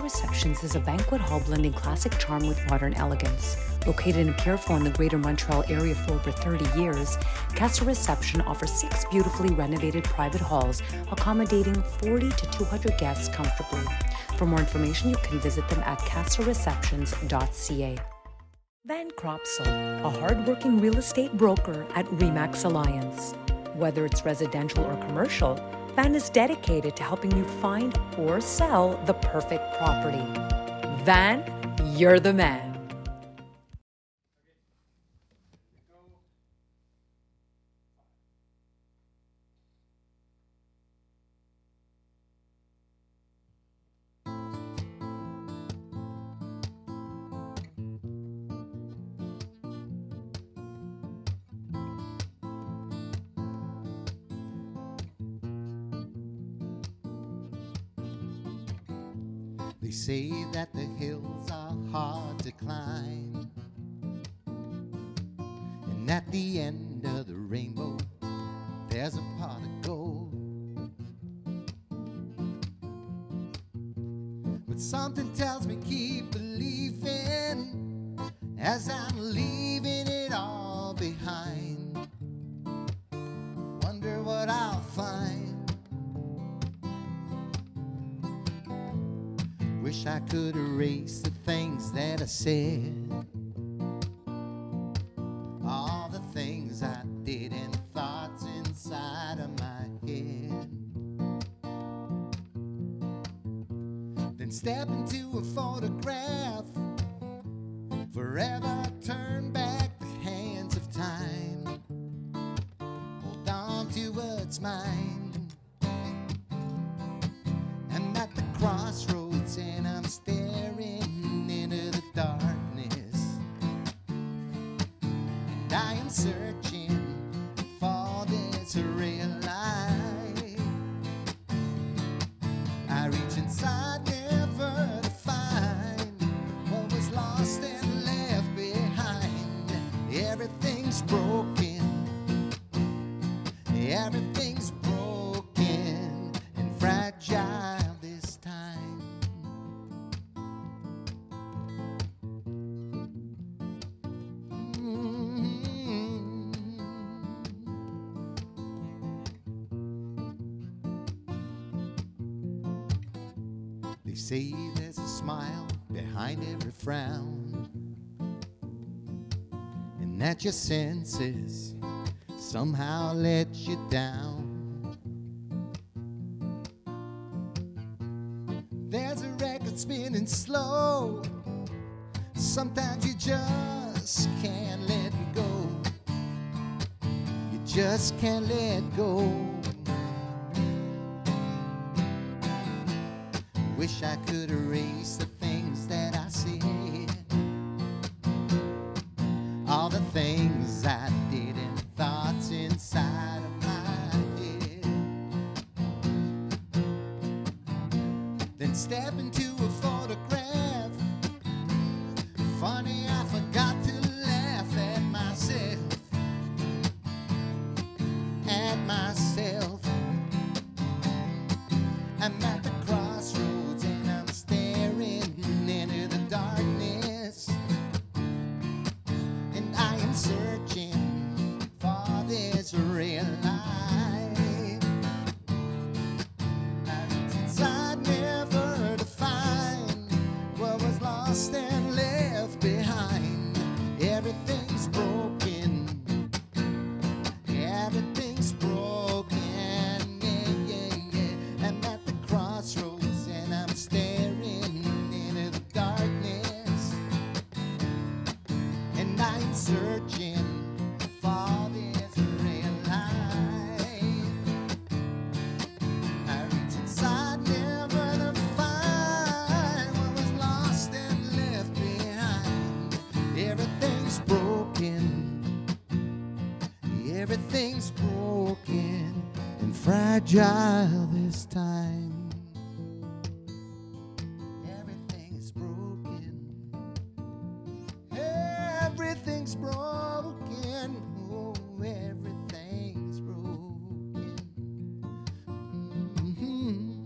Receptions is a banquet hall blending classic charm with modern elegance. Located in Pierrefonds in the Greater Montreal area for over 30 years, Casa Reception offers 6 beautifully renovated private halls accommodating 40 to 200 guests comfortably. For more information, you can visit them at casareceptions.ca. Van Cropsel, a hard-working real estate broker at Remax Alliance. Whether it's residential or commercial, Van is dedicated to helping you find or sell the perfect property. Van, you're the man. They say that the hills are hard to climb, and at the end of the rainbow there's a pot of gold. But something tells me keep believing as I'm leaving it all behind. Wonder what I'll find. Wish I could erase the things that I said, all the things I did and thoughts inside of my head. Then step into a photograph, forever turn back the hands of time. Hold on to what's mine. I'm at the crossroads and I'm staring into the darkness, and I am searching for this real light. I reach inside never to find what was lost and left behind. Everything's broken, everything's broken and fragile. They say there's a smile behind every frown, and that your senses somehow let you down. There's a record spinning slow, sometimes you just can't let go. You just can't let go. Wish I could erase the things that I said, all the things I did and thoughts inside of my head. Then step into a photograph. Funny, I forgot to laugh at myself, at myself. I'm at the crossroads and I'm staring into the darkness, and I am searching for this real light. I reach inside never to find what was lost and left behind. Everything's broken, everything's broken, yeah, yeah, yeah. I'm at the crossroads and I'm staring into the darkness, and I'm searching for this real light. I reach inside never to find what was lost and left behind. Everything's broken, everything's broken and fragile this time. Everything is broken, everything's broken, oh, everything's broken. Mm-hmm.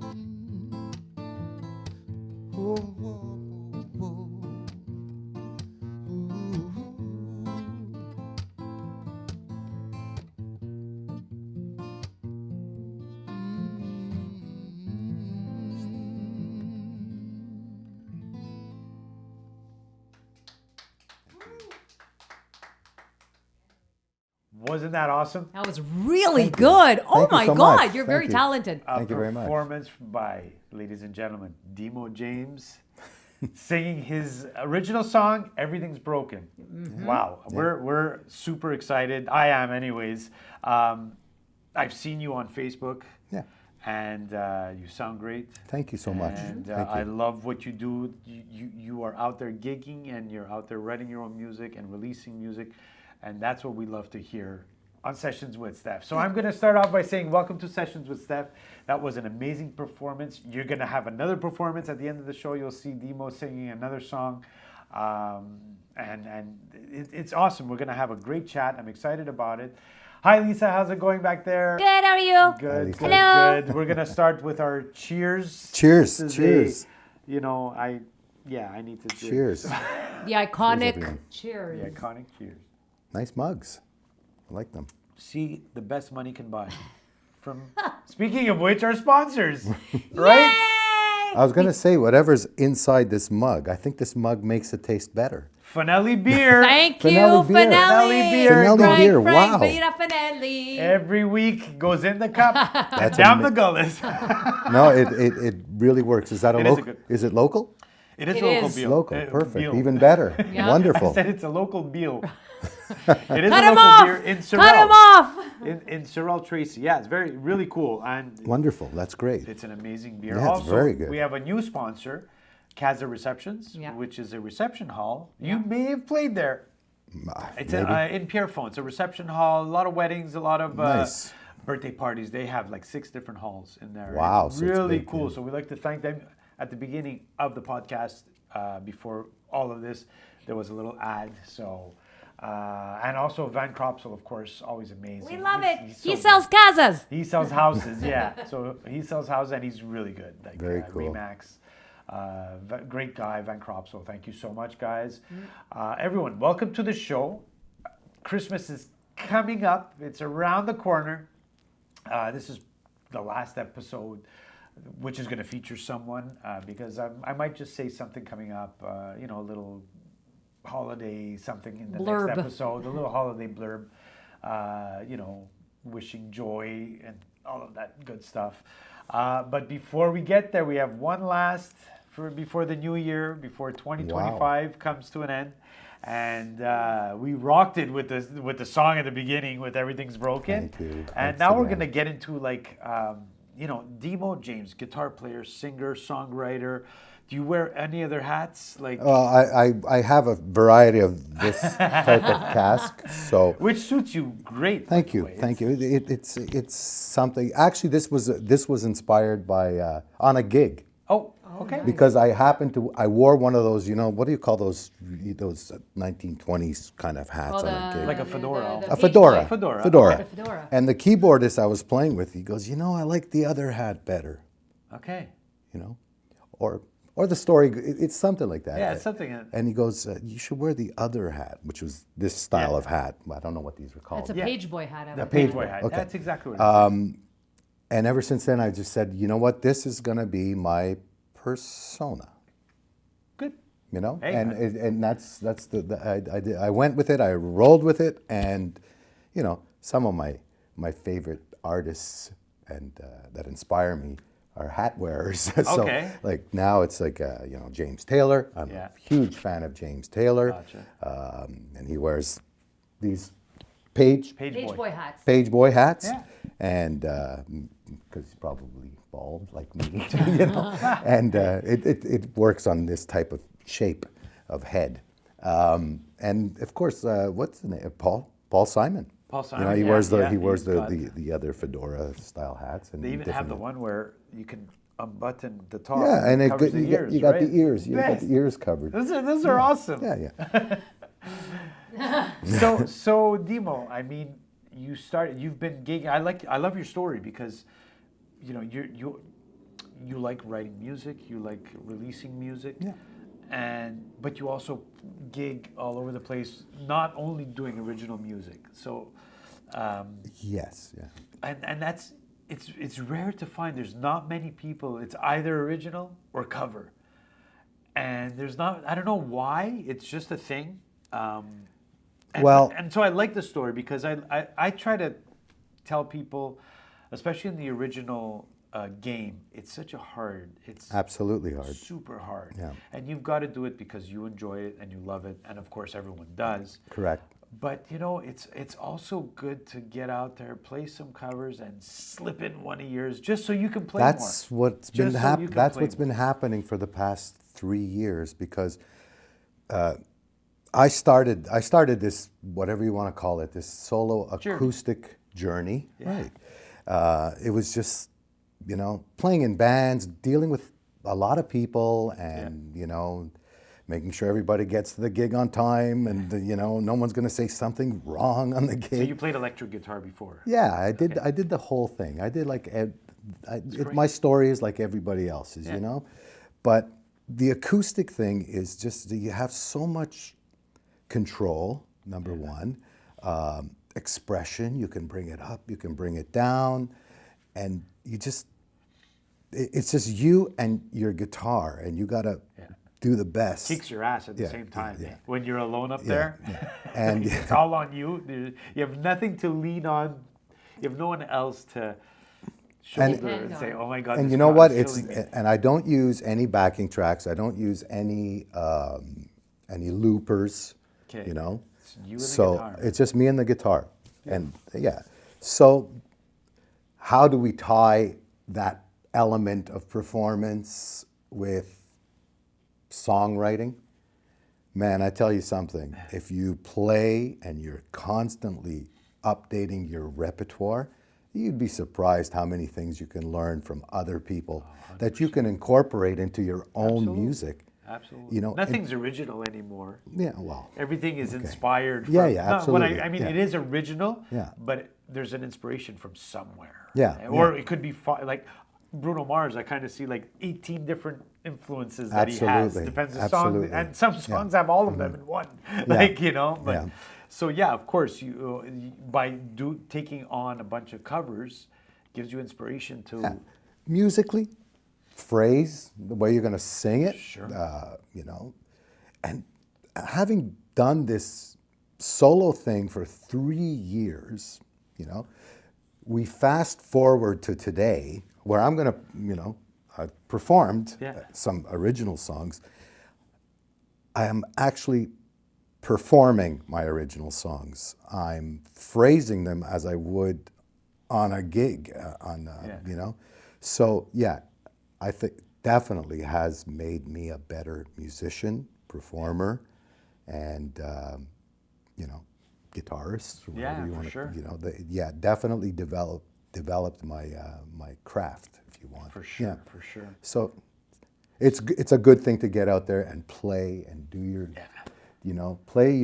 Wasn't that awesome? That was really Thank you. good. Oh Thank you my so God, much. you're Thank very you. talented. Thank you very much. Performance by, ladies and gentlemen, Dimo James, singing his original song, "Everything's Broken." Wow, we're super excited. I am, anyways. I've seen you on Facebook. Yeah. And you sound great. Thank you so much. And Thank I you. love what you do. You are out there gigging, and you're out there writing your own music and releasing music, and that's what we love to hear on Sessions with Stef. So I'm going to start off by saying welcome to Sessions with Stef. That was an amazing performance. You're going to have another performance at the end of the show. You'll see Dimo singing another song, and it's awesome. We're going to have a great chat. I'm excited about it. Hi, Lisa. How's it going back there? Good, how are you? Good, Lisa. good, Hello. good. We're gonna start with our cheers. Cheers, This is cheers. I need to drink. Cheers. The iconic everyone. cheers. The iconic cheers. Nice mugs. I like them. See, the best money can buy. From speaking of which, our sponsors, right? I was going to say, whatever's inside this mug, I think this mug makes it taste better. Finelli beer. Thank you, Finelli beer. Finelli. Finelli beer. Finelli beer, Frank, wow. Vita Finelli. Every week goes in the cup and That's down the ama- gullet. No, it really works. Is that a It is a local? good- Is it local? It is It local is. beer. Local, perfect. Beer. Even better. Yeah. Wonderful. I said it's a local beer. It is Cut a him local off. beer in Cut him Sorel. off. In Sorel Tracy. Yeah, it's really cool. And Wonderful. That's great. it's an amazing beer. Yeah, it's Also, very good. we have a new sponsor, Casa Receptions, Yeah. which is a reception hall. You may have played there. It's Maybe. in Pierrefonds. It's a reception hall. A lot of weddings, a lot of Nice. birthday parties. They have like 6 different halls in there. Wow, It's so it's really big, cool. yeah. So we like to thank them at the beginning of the podcast. Before all of this, there was a little ad. So. And also Van Cropsel, of course, always amazing. We love it. He's so He good. sells casas. He sells houses, yeah. So he sells houses, and he's really good. Like, Very cool. Remax, great guy, Van Cropsel. Thank you so much, guys. Everyone, welcome to the show. Christmas is coming up. It's around the corner. This is the last episode, which is going to feature someone because I might just say something coming up. A little holiday something in the Blurb. next episode, a little holiday blurb, wishing joy and all of that good stuff. But before we get there, we have one last before the new year, before 2025 comes to an end. And we rocked it with the song at the beginning with "Everything's Broken." Thank you. And Thanks now we're again. gonna get into Dimo James, guitar player, singer, songwriter. Do you wear any other hats? Like, Well, I have a variety of this type of cask. So which suits you great. by thank the you, way. thank you. It's something. Actually, this was inspired by on a gig. Oh, okay. Because I wore one of those, what do you call those 1920s kind of hats on a gig? Like a fedora. A fedora. Fedora. The fedora. And the keyboardist I was playing with, he goes, I like the other hat better, Okay. or the story, it's something like that. Yeah, it's something. And he goes, you should wear the other hat, which was this style of hat. I don't know what these were called. That's a Yeah. page boy hat. The page boy hat. Okay. That's exactly what it is. And ever since then, I just said, you know what, this is going to be my persona. Good. Hey, And that's I went with it. I rolled with it, and some of my favorite artists and that inspire me are hat wearers. So Okay. like now it's like James Taylor. I'm Yeah. a huge fan of James Taylor. Gotcha. And he wears these page Page boy hats. page boy hats, Yeah. and because he's probably bald like me, and it works on this type of shape of head, and of course, what's the name? Paul Simon. Paul Simon, he yeah, wears yeah, he wears he's got- the other fedora style hats, and They even have different- the one where you can unbutton the top. Yeah, and it, covers the you, ears, you got right? the ears. You got Best. the ears covered. Those are awesome. Yeah. So Dimo, I mean, you've been gigging. I love your story because, you like writing music, you like releasing music, Yeah. but you also gig all over the place, not only doing original music. So, Yes, yeah. and that's it's rare to find. There's not many people. It's either original or cover, and there's not. I don't know why. It's just a thing. Well- and so I like the story because I try to tell people, especially in the original game, it's such a hard. It's Absolutely hard. super hard. Yeah. And you've got to do it because you enjoy it and you love it, and of course everyone does. Correct. But you know, it's also good to get out there, play some covers, and slip in one of yours just so you can play That's more. what's been Just so you can that's play what's been more. happening for the past 3 years because I started this, whatever you want to call it, this solo acoustic journey. Right. It was just, you know, playing in bands, dealing with a lot of people, and you know, making sure everybody gets to the gig on time, and you know, no one's going to say something wrong on the gig. So you played electric guitar before? Yeah, I did. I did the whole thing. I did like my story is like everybody else's, you know. But the acoustic thing is just you have so much control. Number one, expression. You can bring it up. You can bring it down, and you just it's just you and your guitar, and you gotta do the best. Kicks your ass at the same time. yeah. When you're alone up there, And it's all on you. You have nothing to lean on. You have no one else to shoulder and say, "Oh my God!" And this you know crowd what? is It's killing me." and I don't use any backing tracks. I don't use any loopers. Okay. You know, It's you and the so guitar. it's just me and the guitar, and So how do we tie that element of performance with songwriting? Man, I tell you something. If you play and you're constantly updating your repertoire, you'd be surprised how many things you can learn from other people that you can incorporate into your own music. Absolutely. You know, Nothing's original anymore. Yeah, well, Everything is inspired. From, Yeah, yeah, not- when absolutely, I mean, yeah. it is original. Yeah. But there's an inspiration from somewhere. Yeah, Or yeah. it could be like Bruno Mars. I kind of see like 18 different influences that he has. Absolutely, Depends on the absolutely. song, and some songs have all of them in one. Like you know, but Yeah. so yeah, of course, you by taking on a bunch of covers gives you inspiration to. musically, phrase, the way you're going to sing it, Sure. you know, and having done this solo thing for 3 years, you know, we fast forward to today where I'm going to, you know, I've performed some original songs. I am actually performing my original songs. I'm phrasing them as I would on a gig, you know. So yeah, I think definitely has made me a better musician, performer, and you know, guitarist. Or whatever you for wanna, sure. You know, definitely developed my my craft, if you want. For sure, Yeah. for sure. So it's a good thing to get out there and play and do your, you know, play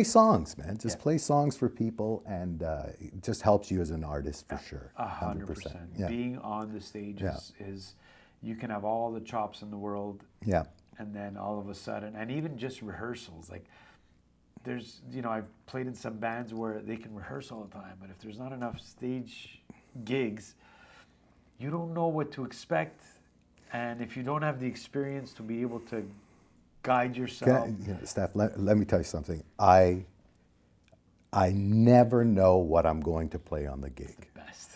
songs, man. Just play songs for people, and it just helps you as an artist for sure. 100%. Yeah. Being on the stage is you can have all the chops in the world, Yeah. and then all of a sudden, and even just rehearsals, like there's, you know, I've played in some bands where they can rehearse all the time, but if there's not enough stage gigs, you don't know what to expect, and if you don't have the experience to be able to guide yourself. You know, Steph, let me tell you something. I never know what I'm going to play on the gig. Best.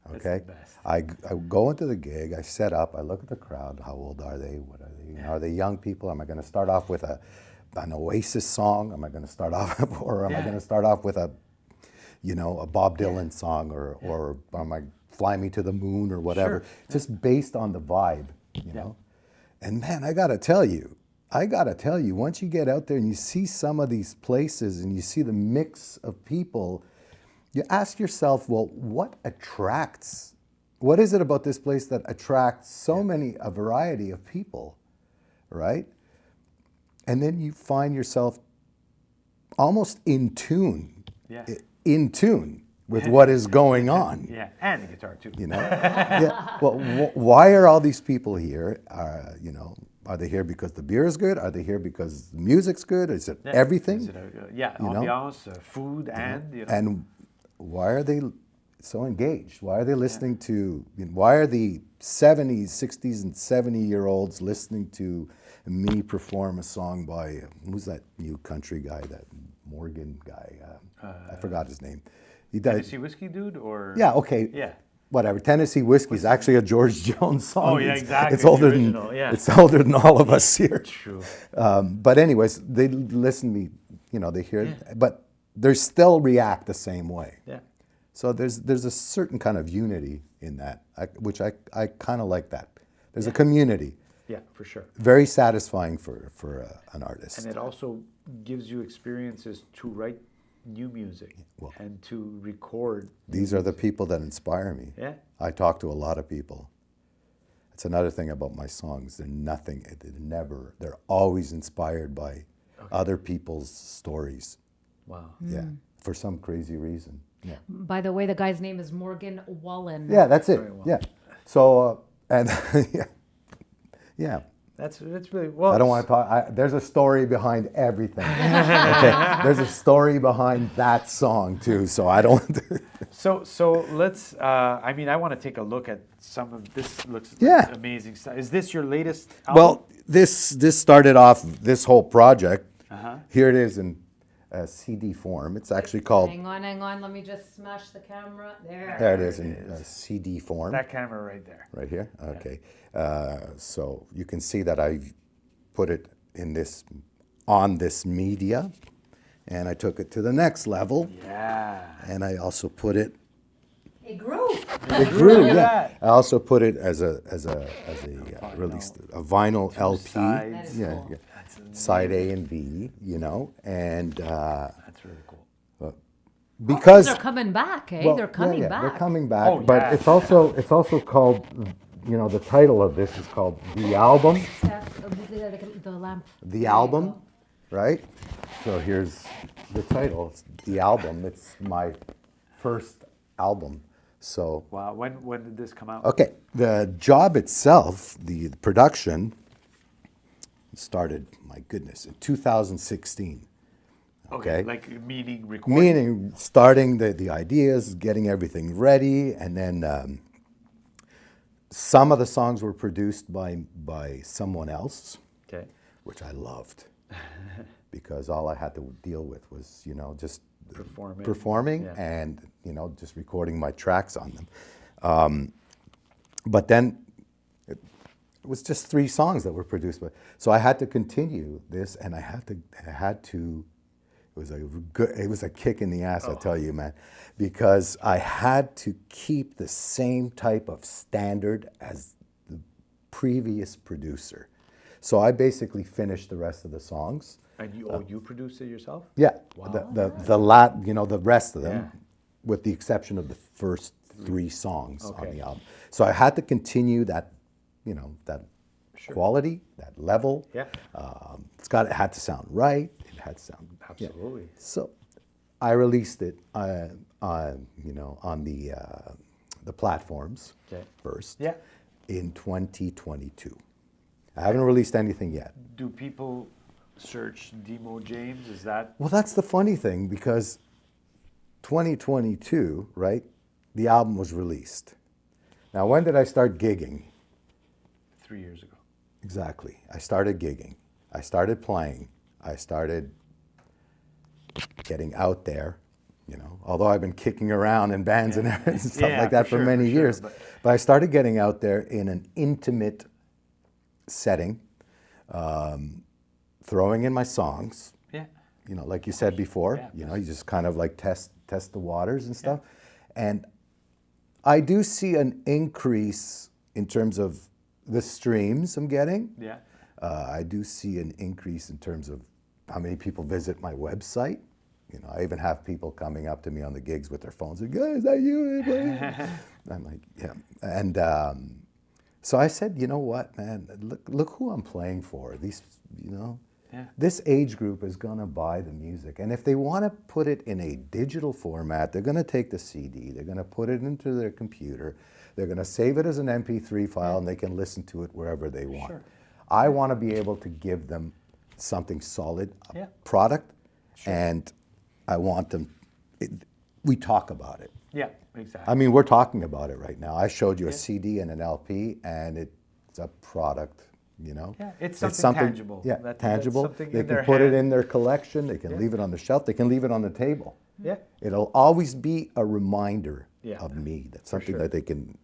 That's Okay, the best. I go into the gig. I set up. I look at the crowd. How old are they? What are they? You know, are they young people? Am I going to start off with an Oasis song? Am I going to start off, or am I going to start off with a Bob Dylan song, or am I Fly Me to the Moon or whatever? Sure. Just based on the vibe, you know. And man, I gotta tell you, once you get out there and you see some of these places and you see the mix of people, you ask yourself, well, what is it about this place that attracts a variety of people, right? And then you find yourself almost in tune with what is going on. Yeah, and the guitar too. You know, yeah. Well, why are all these people here? You know, are they here because the beer is good? Are they here because the music's good? Is it everything? Is it ambiance, food, and you know. And why are they so engaged? Why are they listening to? Why are the 70s, 60s, and 70-year-olds listening to me perform a song by who's that new country guy, that Morgan guy? I forgot his name. He does Tennessee Whiskey Dude, or okay. Yeah. Whatever. Tennessee Whiskey is actually a George Jones song. Oh yeah, exactly. It's older than it's older than all of us here. True. But anyways, they listen to me. You know, they hear it, but they still react the same way. Yeah. So there's a certain kind of unity in that, which I kind of like that. There's a community. Yeah, for sure. Very satisfying for an artist. And it also gives you experiences to write new music and to record. These are the people that inspire me. Yeah. I talk to a lot of people. That's another thing about my songs. They're always inspired by other people's stories. Wow. Yeah, for some crazy reason. Yeah. By the way, the guy's name is Morgan Wallen. Yeah, that's it. Very well. Yeah. So, and yeah. That's really well. I don't want to talk. There's a story behind everything. Okay. There's a story behind that song too. So I don't. So let's. I mean, I want to take a look at some of this. Looks Yeah. amazing stuff. Is this your latest album? Well, this started off this whole project. Uh-huh. Here it is in CD form. It's actually called. Hang on. Let me just smash the camera. There it is in CD form. That camera right there. Right here? Okay. So you can see that I've put it on this media, and I took it to the next level, Yeah. and I also put it. It grew. It grew, Look at yeah. that. I also put it as a release, a vinyl LP. sides. That is Yeah, cool. yeah. That's amazing. Side A and B, and That's really cool. because They're coming back, eh? well, They're coming yeah, back. They're coming back, Oh, but yeah. it's also called. The title of this is called The Album. Stef, the lamp. The Album, right? So here's the title. It's The Album. It's my first album. So, Wow. When did this come out? okay, the job itself, the production, started, my goodness, in 2016. Okay. Like meaning recording. Meaning starting the ideas, getting everything ready, and then some of the songs were produced by someone else, Okay. which I loved because all I had to deal with was, just performing Yeah. and, just recording my tracks on them. But then it was just 3 songs that were produced. So I had to continue this, and I had to. It was a kick in the ass, I tell you, man, because I had to keep the same type of standard as the previous producer. So I basically finished the rest of the songs. And you produced it yourself? Yeah, the rest of them, Yeah. with the exception of the first 3 songs on Okay. the album. So I had to continue that, that quality, that level. Yeah. It had to sound right. It had to sound Absolutely. So I released it, on the platforms Okay. first. Yeah. In 2022. I haven't released anything yet. Do people search Dimo James? Is that Well, that's the funny thing, because 2022, right? The album was released. Now, when did I start gigging? 3 years ago? Exactly. I started gigging. I started playing. I started getting out there, although I've been kicking around in bands and stuff Yeah, like that for for sure, many for sure, years. but- But I started getting out there in an intimate setting, throwing in my songs, Yeah. like you said before, Yeah, you just kind of like test the waters and stuff. And I do see an increase in terms of the streams I'm getting. Yeah. I do see an increase in terms of how many people visit my website. I even have people coming up to me on the gigs with their phones and, "Is that you?" I'm like, yeah. And so I said, you know what, man, look who I'm playing for. These, Yeah. This age group is going to buy the music. And if they want to put it in a digital format, they're going to take the CD, they're going to put it into their computer, they're going to save it as an MP3 file, and they can listen to it wherever they want. Sure. I want to be able to give them something solid, a Yeah. product, and I want them, we talk about it. Yeah, exactly. I mean, we're talking about it right now. I showed you a Yeah. CD and an LP, and it's a product, you know? Yeah, it's something tangible. Yeah, That's tangible. something They in can their put it hand. in their collection. They can Yeah. leave it on the shelf. They can leave it on the table. Yeah. It'll always be a reminder Yeah. of me. That's something sure. that they can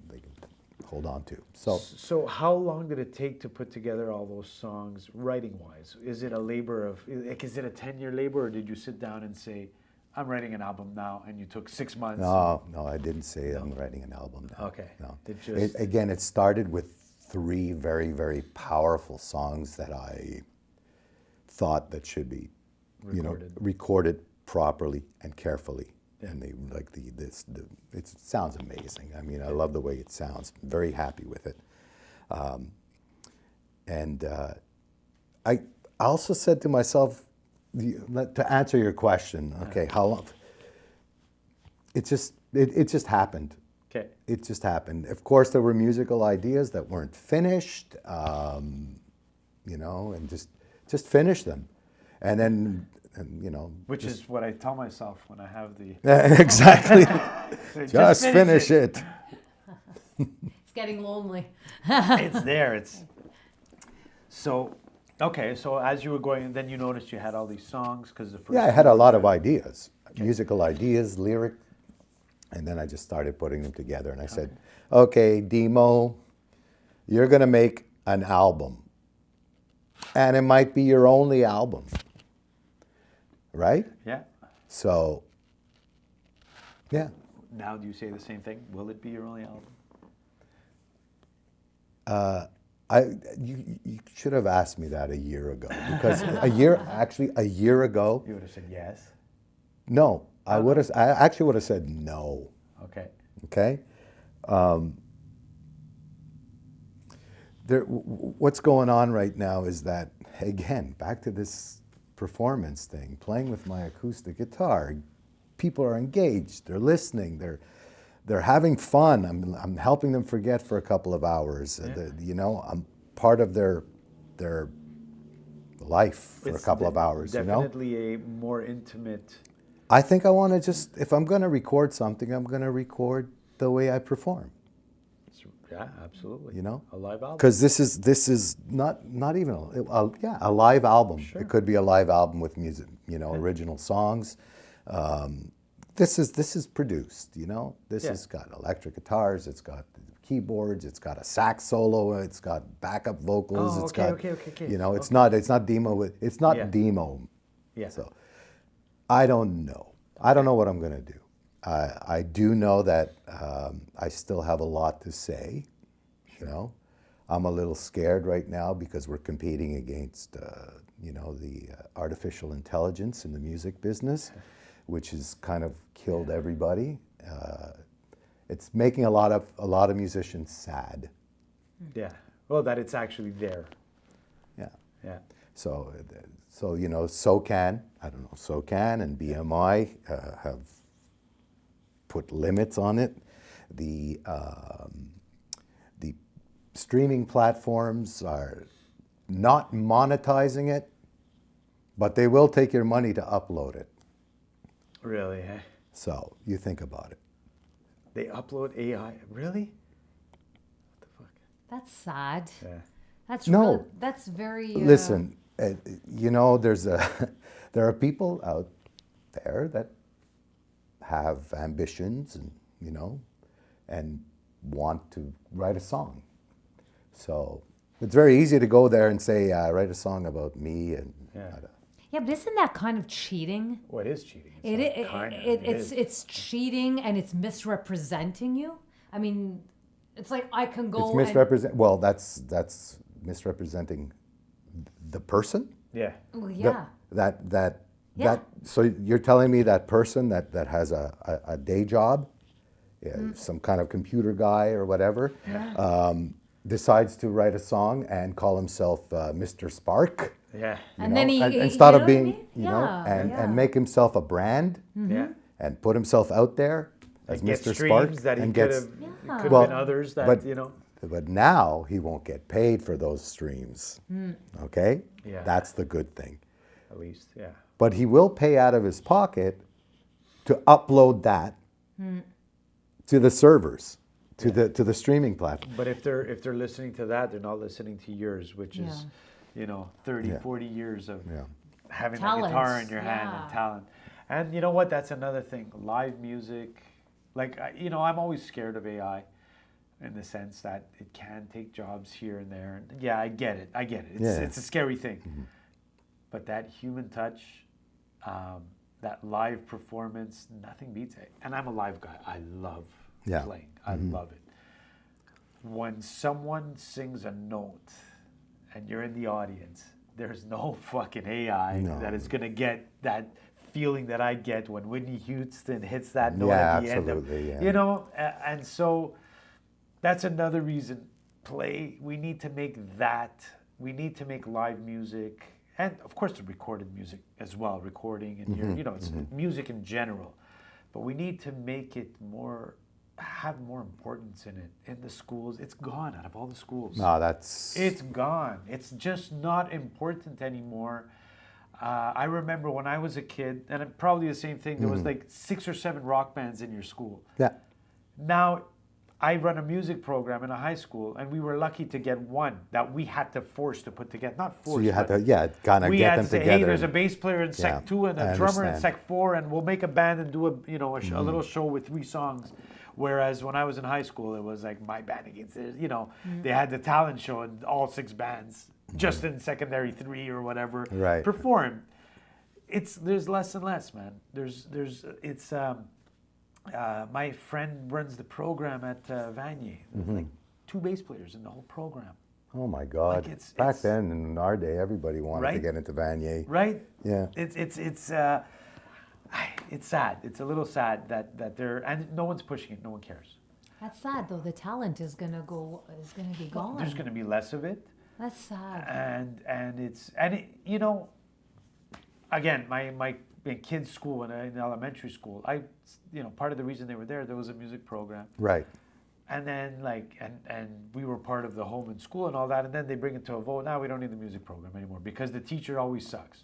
hold on to. So So how long did it take to put together all those songs, writing-wise? Is it a labor of, like, is it a 10-year labor, or did you sit down and say, I'm writing an album now, and you took 6 months? no, I didn't say I'm writing an album now. Okay. No. It just- Again, it started with 3 very, very powerful songs that I thought that should be, recorded properly and carefully. And they like it sounds amazing. I mean, I love the way it sounds. I'm very happy with it. I also said to myself, to answer your question, okay, how long? It just happened. Okay. It just happened. Of course, there were musical ideas that weren't finished, and just finish them, and then. Which is what I tell myself when I have the... exactly. Say, Just finish it. It's getting lonely. It's there. It's so okay. So as you were going, then you noticed you had all these songs because the first. Yeah, I had a lot of ideas, musical ideas, lyric, and then I just started putting them together. And I said, "Okay, Dimo, you're gonna make an album, and it might be your only album, right?" Yeah. So, yeah. Now do you say the same thing? Will it be your only album? You should have asked me that a year ago, because a year ago, You would have said yes. no, I actually would have said no. Okay. Okay. What's going on right now is that, again, back to this performance thing, playing with my acoustic guitar, people are engaged, they're listening, they're having fun. I'm helping them forget for a couple of hours. I'm part of their life for a couple of hours. Definitely a more intimate. I think I want to just, if I'm going to record something, I'm going to record the way I perform. Yeah, absolutely. A live album. Because this is not even a live album. Sure. It could be a live album with music, original songs. This is produced. This has got electric guitars. It's got keyboards. It's got a sax solo. It's got backup vocals. Oh, It's okay, got okay. It's not Dimo. It's not Dimo. Yeah. So I don't know. I don't know what I'm going to do. I do know that I still have a lot to say. I'm a little scared right now because we're competing against the artificial intelligence in the music business, which has kind of killed everybody. It's making a lot of musicians sad. Yeah. Well, that it's actually there. Yeah. Yeah. So SOCAN and BMI have put limits on it. The streaming platforms are not monetizing it, but they will take your money to upload it. Really? Eh? So you think about it. They upload AI. Really? What the fuck? That's sad. Yeah. That's No. really, that's very. Listen, there are people out there that have ambitions and want to write a song. So it's very easy to go there and say, write a song about me and. Yeah, but isn't that kind of cheating? Well, it is cheating. It's cheating, and it's misrepresenting you. I mean, it's like I can go. It's misrepresent. Well, that's misrepresenting the person. Yeah. Well, yeah. That. So you're telling me that person that has a day job, some kind of computer guy or whatever, decides to write a song and call himself Mr. Spark. Yeah. And then he and you start know of what I being, mean? you know, Yeah, and, yeah. and make himself a brand Yeah. and put himself out there as And get Mr. streams Spark that he and could gets. have, Yeah. could Well, have been others that, but- you know. But now he won't get paid for those streams. Okay? Yeah. That's the good thing. At least, yeah. But he will pay out of his pocket to upload that to the servers, to the streaming platform. But if they're listening to that, they're not listening to yours, which is, 30, Yeah. 40 years of Yeah. having Talent, a guitar in your hand yeah. and talent. And you know what? That's another thing. Live music, like, I'm always scared of AI in the sense that it can take jobs here and there. And yeah, I get it. It's a scary thing. But that human touch, that live performance, nothing beats it. And I'm a live guy. I love playing. I love it. When someone sings a note and you're in the audience, there's no fucking AI that is going to get that feeling that I get when Whitney Houston hits that note Yeah, at the end of, absolutely, yeah. and so that's another reason. We need to make live music, and of course the recorded music as well, recording and it's music in general, but we need to make it have more importance in it in the schools. It's gone out of all the schools. No, that's. It's gone. It's just not important anymore. I remember when I was a kid, and probably the same thing, there was like 6 or 7 rock bands in your school. Yeah. Now, I run a music program in a high school, and we were lucky to get one that we had to force to put together. Not force, So you had but to, kind of we get had them to say, together. hey, there's a bass player in Sec 2 and a I drummer in understand. Sec 4, and we'll make a band and do a little show with 3 songs. Whereas when I was in high school, it was like my band against theirs. They had the talent show and all 6 bands just in secondary 3 or whatever Right. performed. There's less and less, man. My friend runs the program at Vanier. There's like 2 bass players in the whole program. Oh my God! Like Back then, in our day, everybody wanted to Right? get into Vanier. Right? Yeah. It's sad. It's a little sad that and no one's pushing it. No one cares. That's sad though. The talent is gonna be gone. There's going to be less of it. That's sad. Again, my kids' school in elementary school, part of the reason they were there was a music program. Right. And then and we were part of the home and school and all that, and then they bring it to a vote. Now we don't need the music program anymore because the teacher always sucks.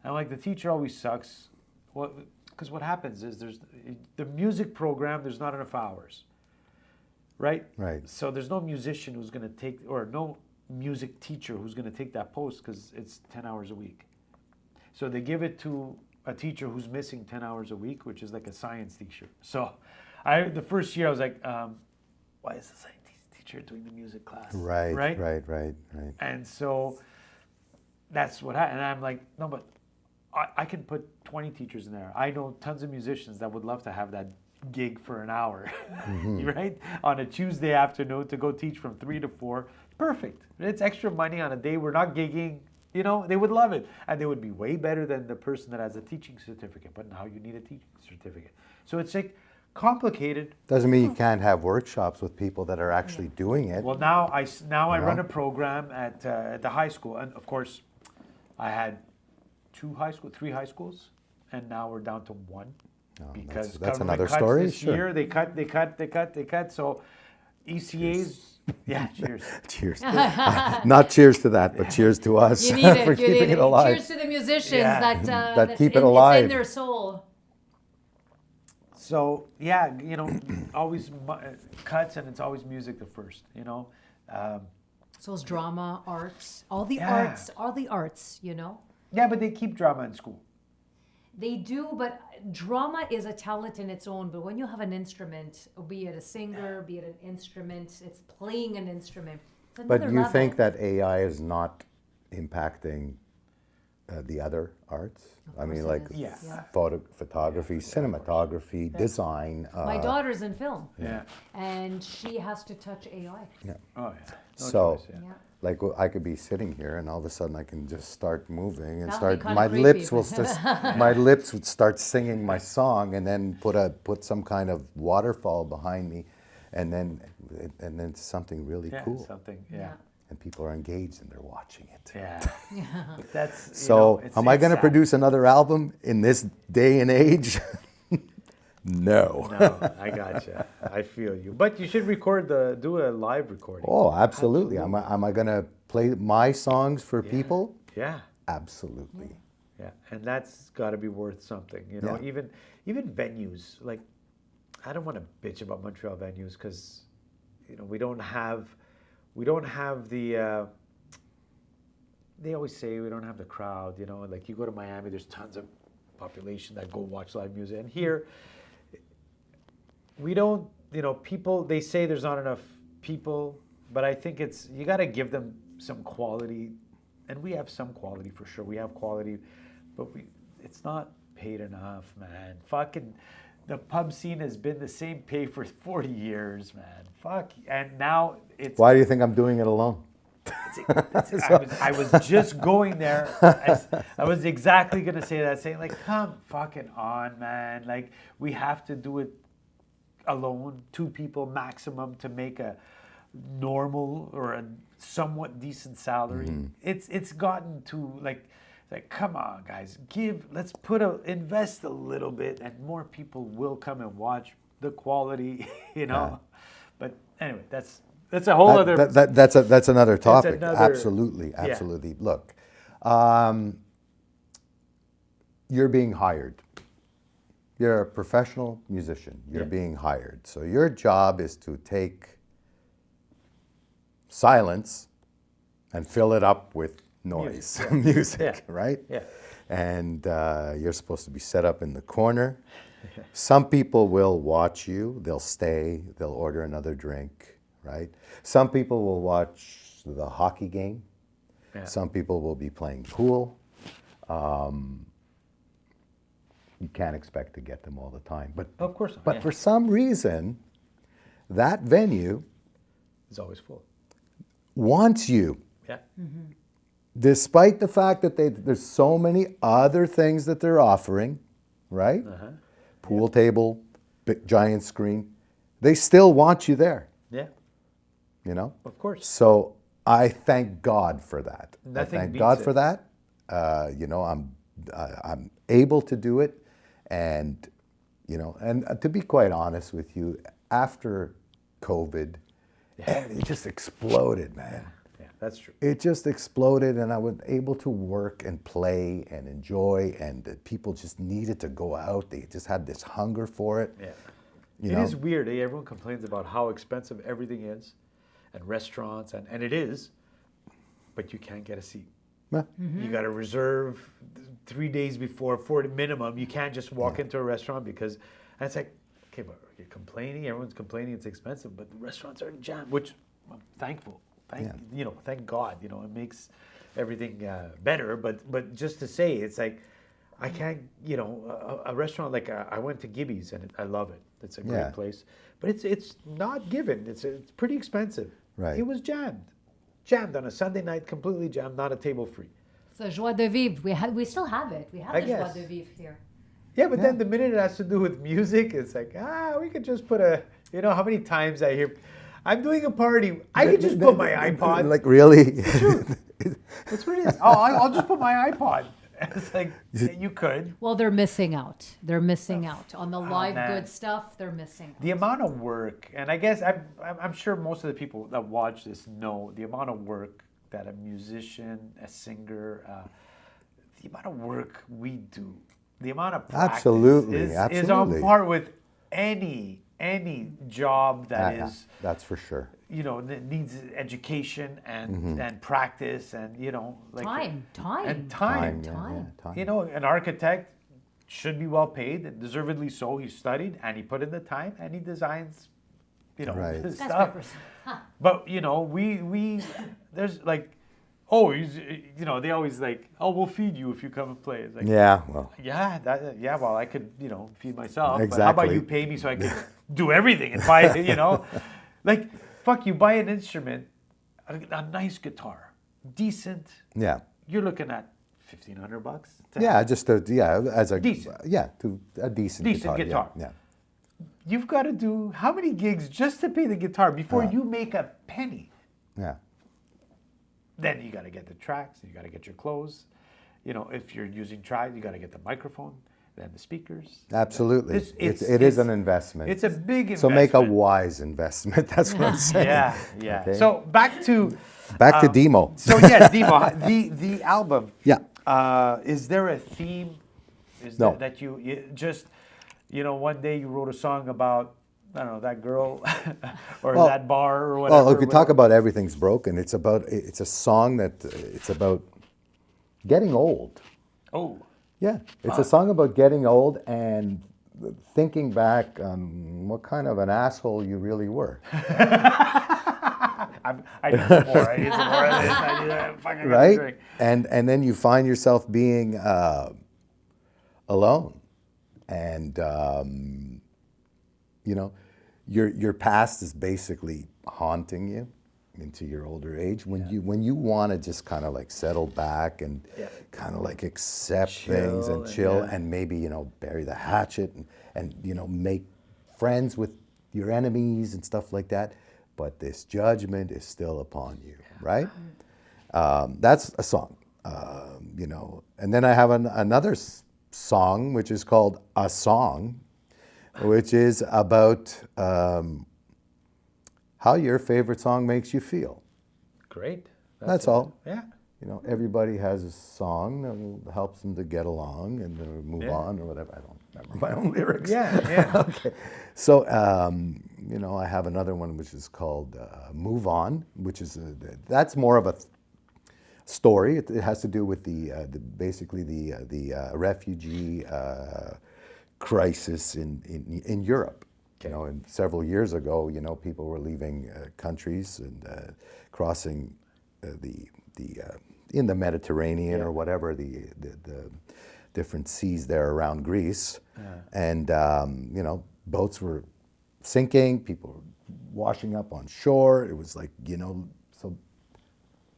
And the teacher always sucks. Because what happens is there's the music program. There's not enough hours. Right. Right. So there's no musician who's going to take, or no music teacher who's going to take that post because it's 10 hours a week. So they give it to a teacher who's missing 10 hours a week, which is like a science teacher. So the first year I was like, why is the science teacher doing the music class? Right. Right. Right. And so that's what happened. And I'm like, no, but I can put 20 teachers in there. I know tons of musicians that would love to have that gig for an hour, right? On a Tuesday afternoon to go teach from 3 to 4. Perfect. It's extra money on a day we're not gigging. They would love it. And they would be way better than the person that has a teaching certificate. But now you need a teaching certificate. So it's like complicated. Doesn't mean you can't have workshops with people that are actually doing it. Well, now I run a program at the high school. And of course, I had 3 high schools. And now we're down to 1. Because that's government another cuts story. This Sure. year they cut. So ECAs, yeah, cheers. Cheers. Not cheers to that, but cheers to us You need it. for You keeping need it alive. Cheers to the musicians Yeah. that keep it It's alive. in their soul. So yeah, always cuts, and it's always music the first. So it's drama, arts, all the Yeah. arts. Yeah, but they keep drama in school. They do, but drama is a talent in its own. But when you have an instrument, be it a singer, be it an instrument, it's playing an instrument. It's But another you level. think that AI is not impacting the other arts? I mean, course like it is. Yeah. photography, cinematography, design. My daughter's in film, Yeah. and she has to touch AI. Oh yeah. No So- choice, yeah. Yeah. Like I could be sitting here, and all of a sudden I can just start moving and That would be start. kinda My creepy. lips will just. My lips would start singing my song, and then put some kind of waterfall behind me, and then something really Yeah, cool. something. Yeah. and people are engaged and they're watching it. Yeah. That's So, it's, am I it's going to sad. produce another album in this day and age? No. No, I gotcha. I feel you. But you should do a live recording. Oh, absolutely. Am I going to play my songs for people? Yeah. Absolutely. Yeah. And that's got to be worth something. You know, Yeah. even venues. Like, I don't want to bitch about Montreal venues because, you know, we don't have the. They always say we don't have the crowd. You know, like you go to Miami, there's tons of population that go watch live music, and here we don't. You know, people, they say there's not enough people, but I think you got to give them some quality, and we have some quality for sure. We have quality, but it's not paid enough, man. Fucking, the pub scene has been the same pay for 40 years, man. Fuck, and now it's. Why do you think I'm doing it alone? I was just going there. I was exactly gonna say that, saying like, "Come fucking on, man! Like we have to do it alone, 2 people maximum to make a normal or a somewhat decent salary." It's gotten to like, come on, guys, let's invest a little bit, and more people will come and watch the quality, you know. But anyway, that's a whole other. That's another topic. another- Absolutely. Look, you're being hired. You're a professional musician. You're being hired. So your job is to take silence and fill it up with noise, music, right? Yeah. And you're supposed to be set up in the corner. Some people will watch you. They'll stay. They'll order another drink, right? Some people will watch the hockey game. Yeah. Some people will be playing pool. You can't expect to get them all the time. But Of course not. But for some reason, that venue It's always full. wants you. Yeah. Despite the fact that there's so many other things that they're offering, right? Pool table, big giant screen, they still want you there, Yeah. you know? Of course. So I thank God for that. Nothing I thank beats God it. for that. You know, I'm able to do it, and you know, and to be quite honest with you, after COVID, it just exploded, man. Yeah, that's true. It just exploded, and I was able to work and play and enjoy, and the people just needed to go out. They just had this hunger for it. Yeah. You It know? is weird. Eh? Everyone complains about how expensive everything is, and restaurants, and it is, but you can't get a seat. Yeah. You got to reserve 3 days before for the minimum. You can't just walk into a restaurant because, and it's like, okay, but you're complaining. Everyone's complaining it's expensive, but the restaurants are jammed, which I'm thankful. Thank God. You know, it makes everything better. But just to say, it's like I can't. You know, a restaurant like I went to Gibby's and I love it. It's a great place, but it's not given. It's pretty expensive. Right. It was jammed on a Sunday night, completely jammed, not a table free. It's a joie de vivre. We still have it. We have I the joie guess. de vivre here. Yeah, but then the minute it has to do with music, it's like, we could just put you know, how many times I hear, I'm doing a party, I could just put my iPod. Like, really? That's what it is. Oh, I'll just put my iPod. It's like, you could. Well, they're missing out. They're missing out on the live man. good stuff. They're missing out. The amount of work, and I guess I'm sure most of the people that watch this know the amount of work that a musician, a singer, the amount of work we do, the amount of practice Absolutely, is absolutely. on par with any job that is, That's for sure. you know, that needs education and practice and, you know, like Time. and time. Time. You know, an architect should be well paid, and deservedly so. He studied and he put in the time and he designs, you know, Right. his stuff. Skyscrapers. But you know, we there's like, oh, you know, they always like, oh, we'll feed you if you come and play. It's like, Yeah, well, yeah, well, I could, you know, feed myself. But how about Exactly. you pay me so I can do everything and buy, you know, like, fuck, you buy an instrument, a nice guitar, decent. yeah. You're looking at $1,500. Yeah, just as a Decent. a decent Decent guitar. Yeah. You've got to do how many gigs just to pay the guitar before you make a penny? Yeah. Then you got to get the tracks, you got to get your clothes. You know, if you're using tracks, you got to get the microphone, then the speakers. Absolutely. It's It is an investment. It's a big investment. So make a wise investment. That's what I'm saying. Yeah, yeah. Okay. So back to Demo. So yeah, Dimo, the album. Yeah. Is there a theme? No. That you just, you know, one day you wrote a song about, I don't know, that girl or that bar or whatever. Well, if we talk about Everything's Broken, it's a song that it's about getting old. Oh. Yeah, it's a song about getting old and thinking back on what kind of an asshole you really were. I need some more. I need some more of this. I need a fucking Right? drink. And then you find yourself being alone, and you know, your past is basically haunting you into your older age when you want to just kind of like settle back and kind of like accept things and chill and maybe, you know, bury the hatchet and you know, make friends with your enemies and stuff like that, but this judgment is still upon you, right? That's a song, you know. And then I have another song which is called A Song, which is about how your favorite song makes you feel. Great. That's all. Yeah. You know, everybody has a song that helps them to get along and move on or whatever. I don't remember my own lyrics. Yeah. Okay. So, you know, I have another one which is called Move On, which is that's more of a story. It has to do with basically the refugee crisis in Europe. You know, and several years ago, you know, people were leaving countries and crossing in the Mediterranean or whatever the different seas there around Greece, and you know, boats were sinking, people were washing up on shore. It was like, you know, so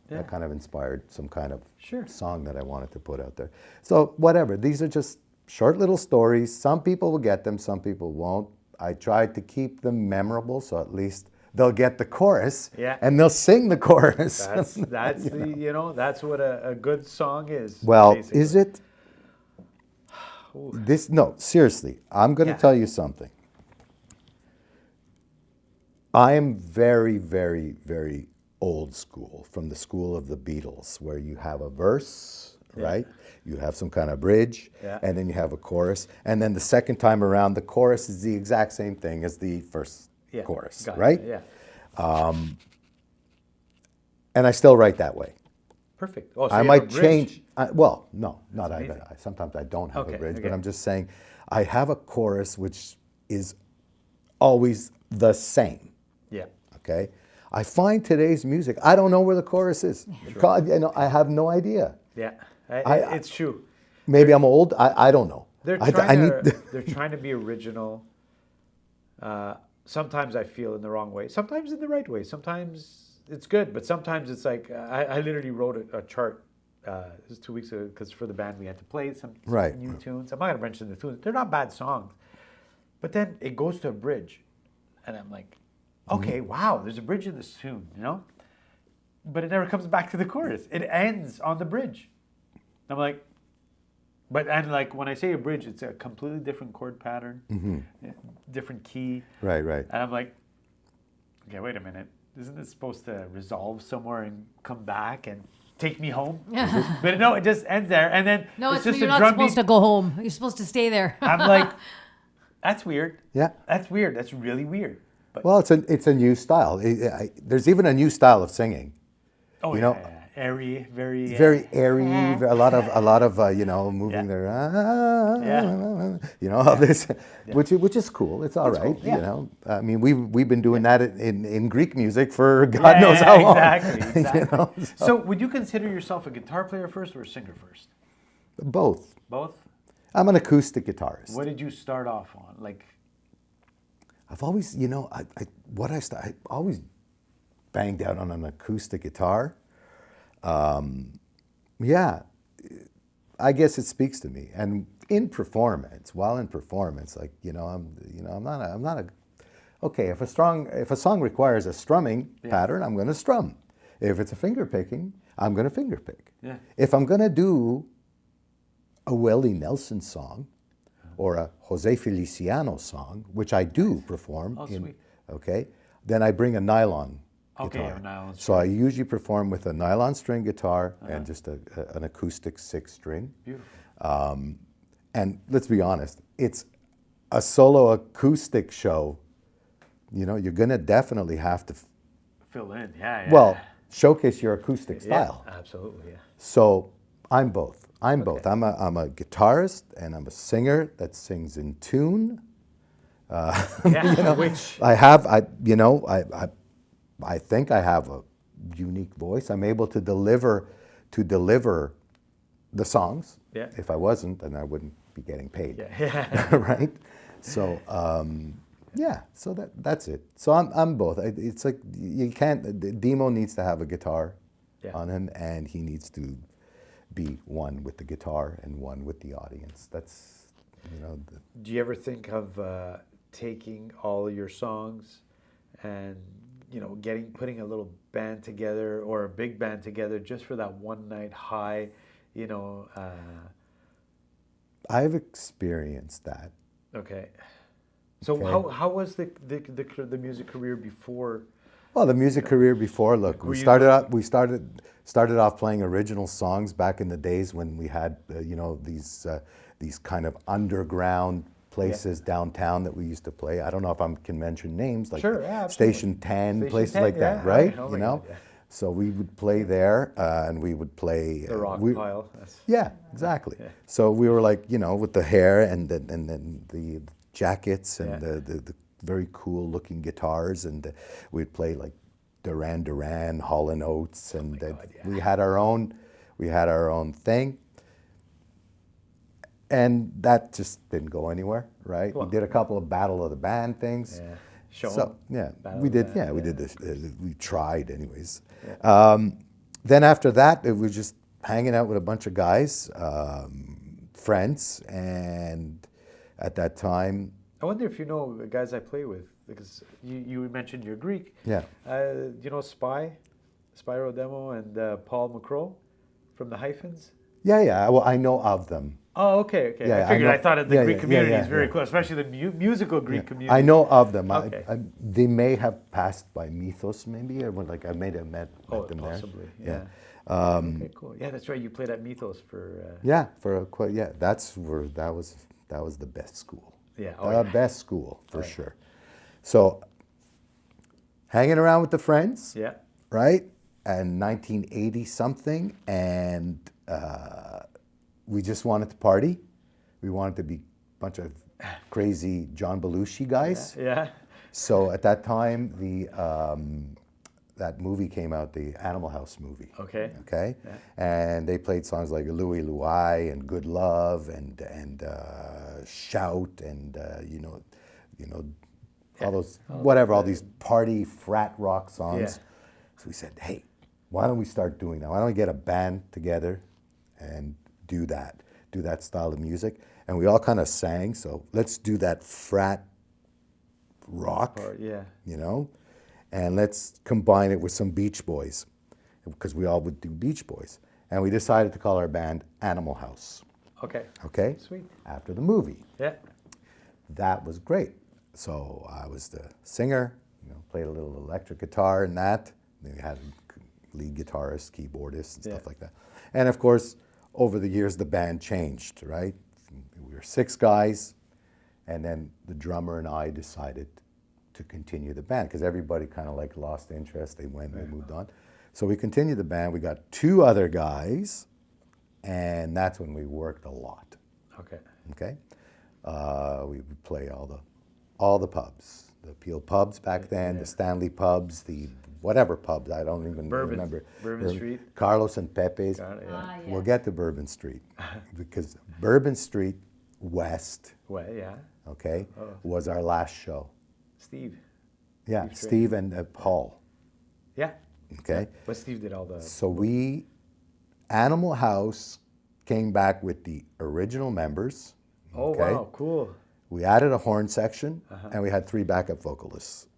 that kind of inspired some kind of song that I wanted to put out there. So whatever, these are just short little stories. Some people will get them, some people won't. I tried to keep them memorable, so at least they'll get the chorus, and they'll sing the chorus. That's you know, that's what a good song is. Well, basically. is it? No, seriously, I'm going to tell you something. I am very, very, very old school, from the school of the Beatles, where you have a verse, right? You have some kind of bridge, and then you have a chorus, and then the second time around, the chorus is the exact same thing as the first chorus, right? And I still write that way. Perfect. Oh, so I you might have a bridge. change. Well, no, not I. Sometimes I don't have a bridge, but I'm just saying I have a chorus which is always the same. Yeah. Okay. I find today's music, I don't know where the chorus is. God, you know, I have no idea. Yeah. It's true. Maybe I'm old. I don't know. They're trying to be original. Sometimes I feel in the wrong way. Sometimes in the right way. Sometimes it's good, but sometimes it's like I literally wrote a chart. This was 2 weeks ago because for the band we had to play some new tunes. I'm not gonna mention the tunes. They're not bad songs, but then it goes to a bridge, and I'm like, okay, wow, there's a bridge in this tune, you know, but it never comes back to the chorus. It ends on the bridge. I'm like, and like when I say a bridge, it's a completely different chord pattern, different key. Right. And I'm like, okay, wait a minute. Isn't this supposed to resolve somewhere and come back and take me home? But no, it just ends there. And then No, just you're a not drum supposed beat. to go home. You're supposed to stay there. I'm like, that's weird. Yeah. That's weird. That's really weird. But, Well, it's a new style. There's even a new style of singing. oh, you yeah, know, yeah. Airy, very... Very airy, a lot of you know, moving their you know, all this, which is cool. It's all right. cool, yeah. You know, I mean, we've been doing that in Greek music for God knows how long. Exactly. You know, So would you consider yourself a guitar player first or a singer first? both. Both? I'm an acoustic guitarist. What did you start off on? Like, I've always, you know, I always banged out on an acoustic guitar. Yeah, I guess it speaks to me. And while in performance, like, you know, I'm not a. Okay, if a song requires a strumming pattern, I'm going to strum. If it's a finger picking, I'm going to finger pick. Yeah. If I'm going to do a Willie Nelson song or a Jose Feliciano song, which I do perform Oh, sweet. okay, then I bring a nylon Okay, guitar. a nylon So I usually perform with a nylon string guitar and just an acoustic 6-string. Beautiful. And let's be honest, it's a solo acoustic show. You know, you're going to definitely have to, Fill in, yeah. well, showcase your acoustic yeah, style. absolutely, yeah. So I'm both. I'm both. I'm a guitarist and I'm a singer that sings in tune. Yeah, which I think I have a unique voice. I'm able to deliver the songs. Yeah. If I wasn't, then I wouldn't be getting paid. yeah. Right? So so that's it. So I'm both. It's like you can't. Dimo needs to have a guitar on him, and he needs to be one with the guitar and one with the audience. That's Do you ever think of taking all your songs and putting a little band together or a big band together just for that one night high? I've experienced that. Okay. So Okay. how was the music career before? Well, the music career before, look, Were we you started off playing original songs back in the days when we had these kind of underground places downtown that we used to play. I don't know if I can mention names like Sure, yeah, absolutely. Station 10, Station places 10, like that, yeah, right? oh my God, yeah. So we would play there, and we would play The rock pile. Yeah, exactly. Yeah. So we were like, with the hair and then the jackets and the very cool looking guitars, and we'd play like Duran Duran, Hall and Oates, and we had our own thing. And that just didn't go anywhere, right? Well, we did a couple of Battle of the Band things. Yeah. Show 'em. So Battle we of the did. Band, We did this. We tried, anyways. Yeah. Then after that, it was just hanging out with a bunch of guys, friends, and at that time, I wonder if you know the guys I play with, because you mentioned you're Greek. yeah, You know Spyro Demo and Paul McCrow from the Hyphens? yeah. Well, I know of them. Oh, okay. Yeah, I figured know- I thought the yeah, Greek yeah, community yeah, is very yeah. close, especially the musical Greek community. I know of them. Okay. They may have passed by Mythos, maybe, or like I may have met them possibly. there. Yeah. Okay, cool. Yeah, that's right. You played at Mythos for. Yeah, that's where that was the best school. Yeah. The best school for sure. So hanging around with the friends, Yeah. right? And 1980 something, and we just wanted to party. We wanted to be a bunch of crazy John Belushi guys. Yeah. So at that time, that movie came out, the Animal House movie. Okay. Okay, Yeah. and they played songs like Louie Louie and Good Love and Shout and all those all these party frat rock songs. Yeah. So we said, hey, why don't we start doing that? Why don't we get a band together and do that style of music? And we all kind of sang. So let's do that frat rock. Yeah. And let's combine it with some Beach Boys, because we all would do Beach Boys. And we decided to call our band Animal House, Okay. okay? Sweet. After the movie. Yeah. That was great. So I was the singer, played a little electric guitar and that. Then we had a lead guitarist, keyboardist, and stuff like that. And of course, over the years, the band changed, right? We were 6 guys, and then the drummer and I decided to continue the band because everybody kind of like lost interest. They moved on. So we continued the band. We got 2 other guys, and that's when we worked a lot. Okay. Okay, we would play all the pubs, the Peel pubs back then, the Stanley pubs, the whatever pubs. I don't even remember. Bourbon Street. Carlos and Pepe's. Got it, yeah. Yeah. We'll get to Bourbon Street because Bourbon Street West, Well, yeah. okay, was our last show. Steve. Yeah, Steve Steve and Paul. Yeah. Okay, But Steve did all the. so Animal House came back with the original members. Oh, okay? wow. Cool. We added a horn section, and we had 3 backup vocalists.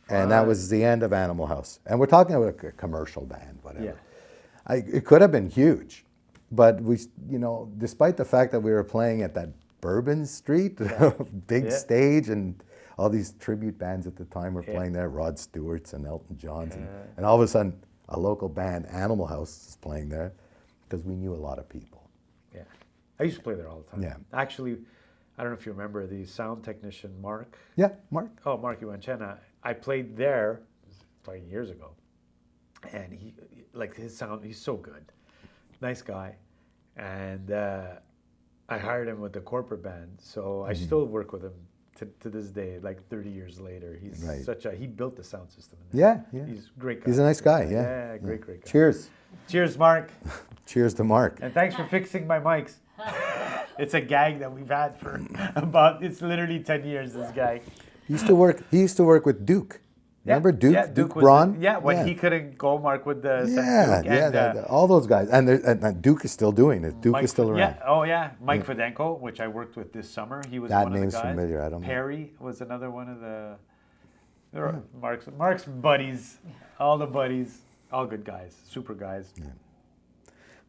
And that was the end of Animal House. And we're talking about a commercial band, whatever. Yeah. It could have been huge, but we, despite the fact that we were playing at that Bourbon Street, big stage, and all these tribute bands at the time were playing there, Rod Stewart's and Elton John's, and all of a sudden a local band, Animal House, is playing there because we knew a lot of people. Yeah. I used to play there all the time. Yeah. Actually, I don't know if you remember the sound technician, Mark. Yeah, Mark. Oh, Mark Iwanchena. I played there, probably years ago. And he, like his sound, he's so good. Nice guy. And I hired him with the corporate band. So I still work with him to this day, like 30 years later. He's he built the sound system. Yeah. He's a great guy. He's a nice guy, yeah. Yeah, great guy. Cheers. Cheers, Mark. Cheers to Mark. And thanks for fixing my mics. It's a gag that we've had for it's literally 10 years, this gag. He used to work with Duke. Remember Duke? Yeah, Duke was Braun? when he couldn't go, Mark would Duke. All those guys. And Duke is still doing it. Duke is still around. Mike Fidenko, which I worked with this summer. He was That one of the name's guys. familiar, I don't know. Perry was another one of the Mark's buddies, all the buddies, all good guys, super guys. Yeah.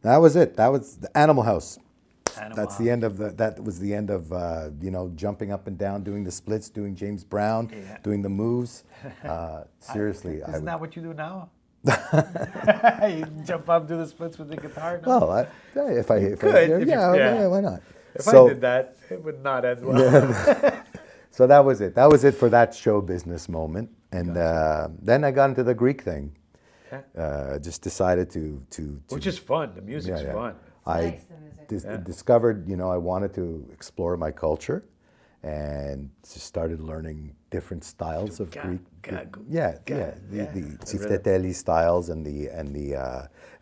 That was it. That was the Animal House. That was the end of jumping up and down, doing the splits, doing James Brown, doing the moves. Seriously, isn't that what you do now? You jump up, do the splits with the guitar. No? Well, why not? If I did that, it would not end well. So that was it. That was it for that show business moment, and then I got into the Greek thing. Just decided to which is fun. The music's fun. I discovered, I wanted to explore my culture, and just started learning different styles of Greek. The Tsifteteli styles and the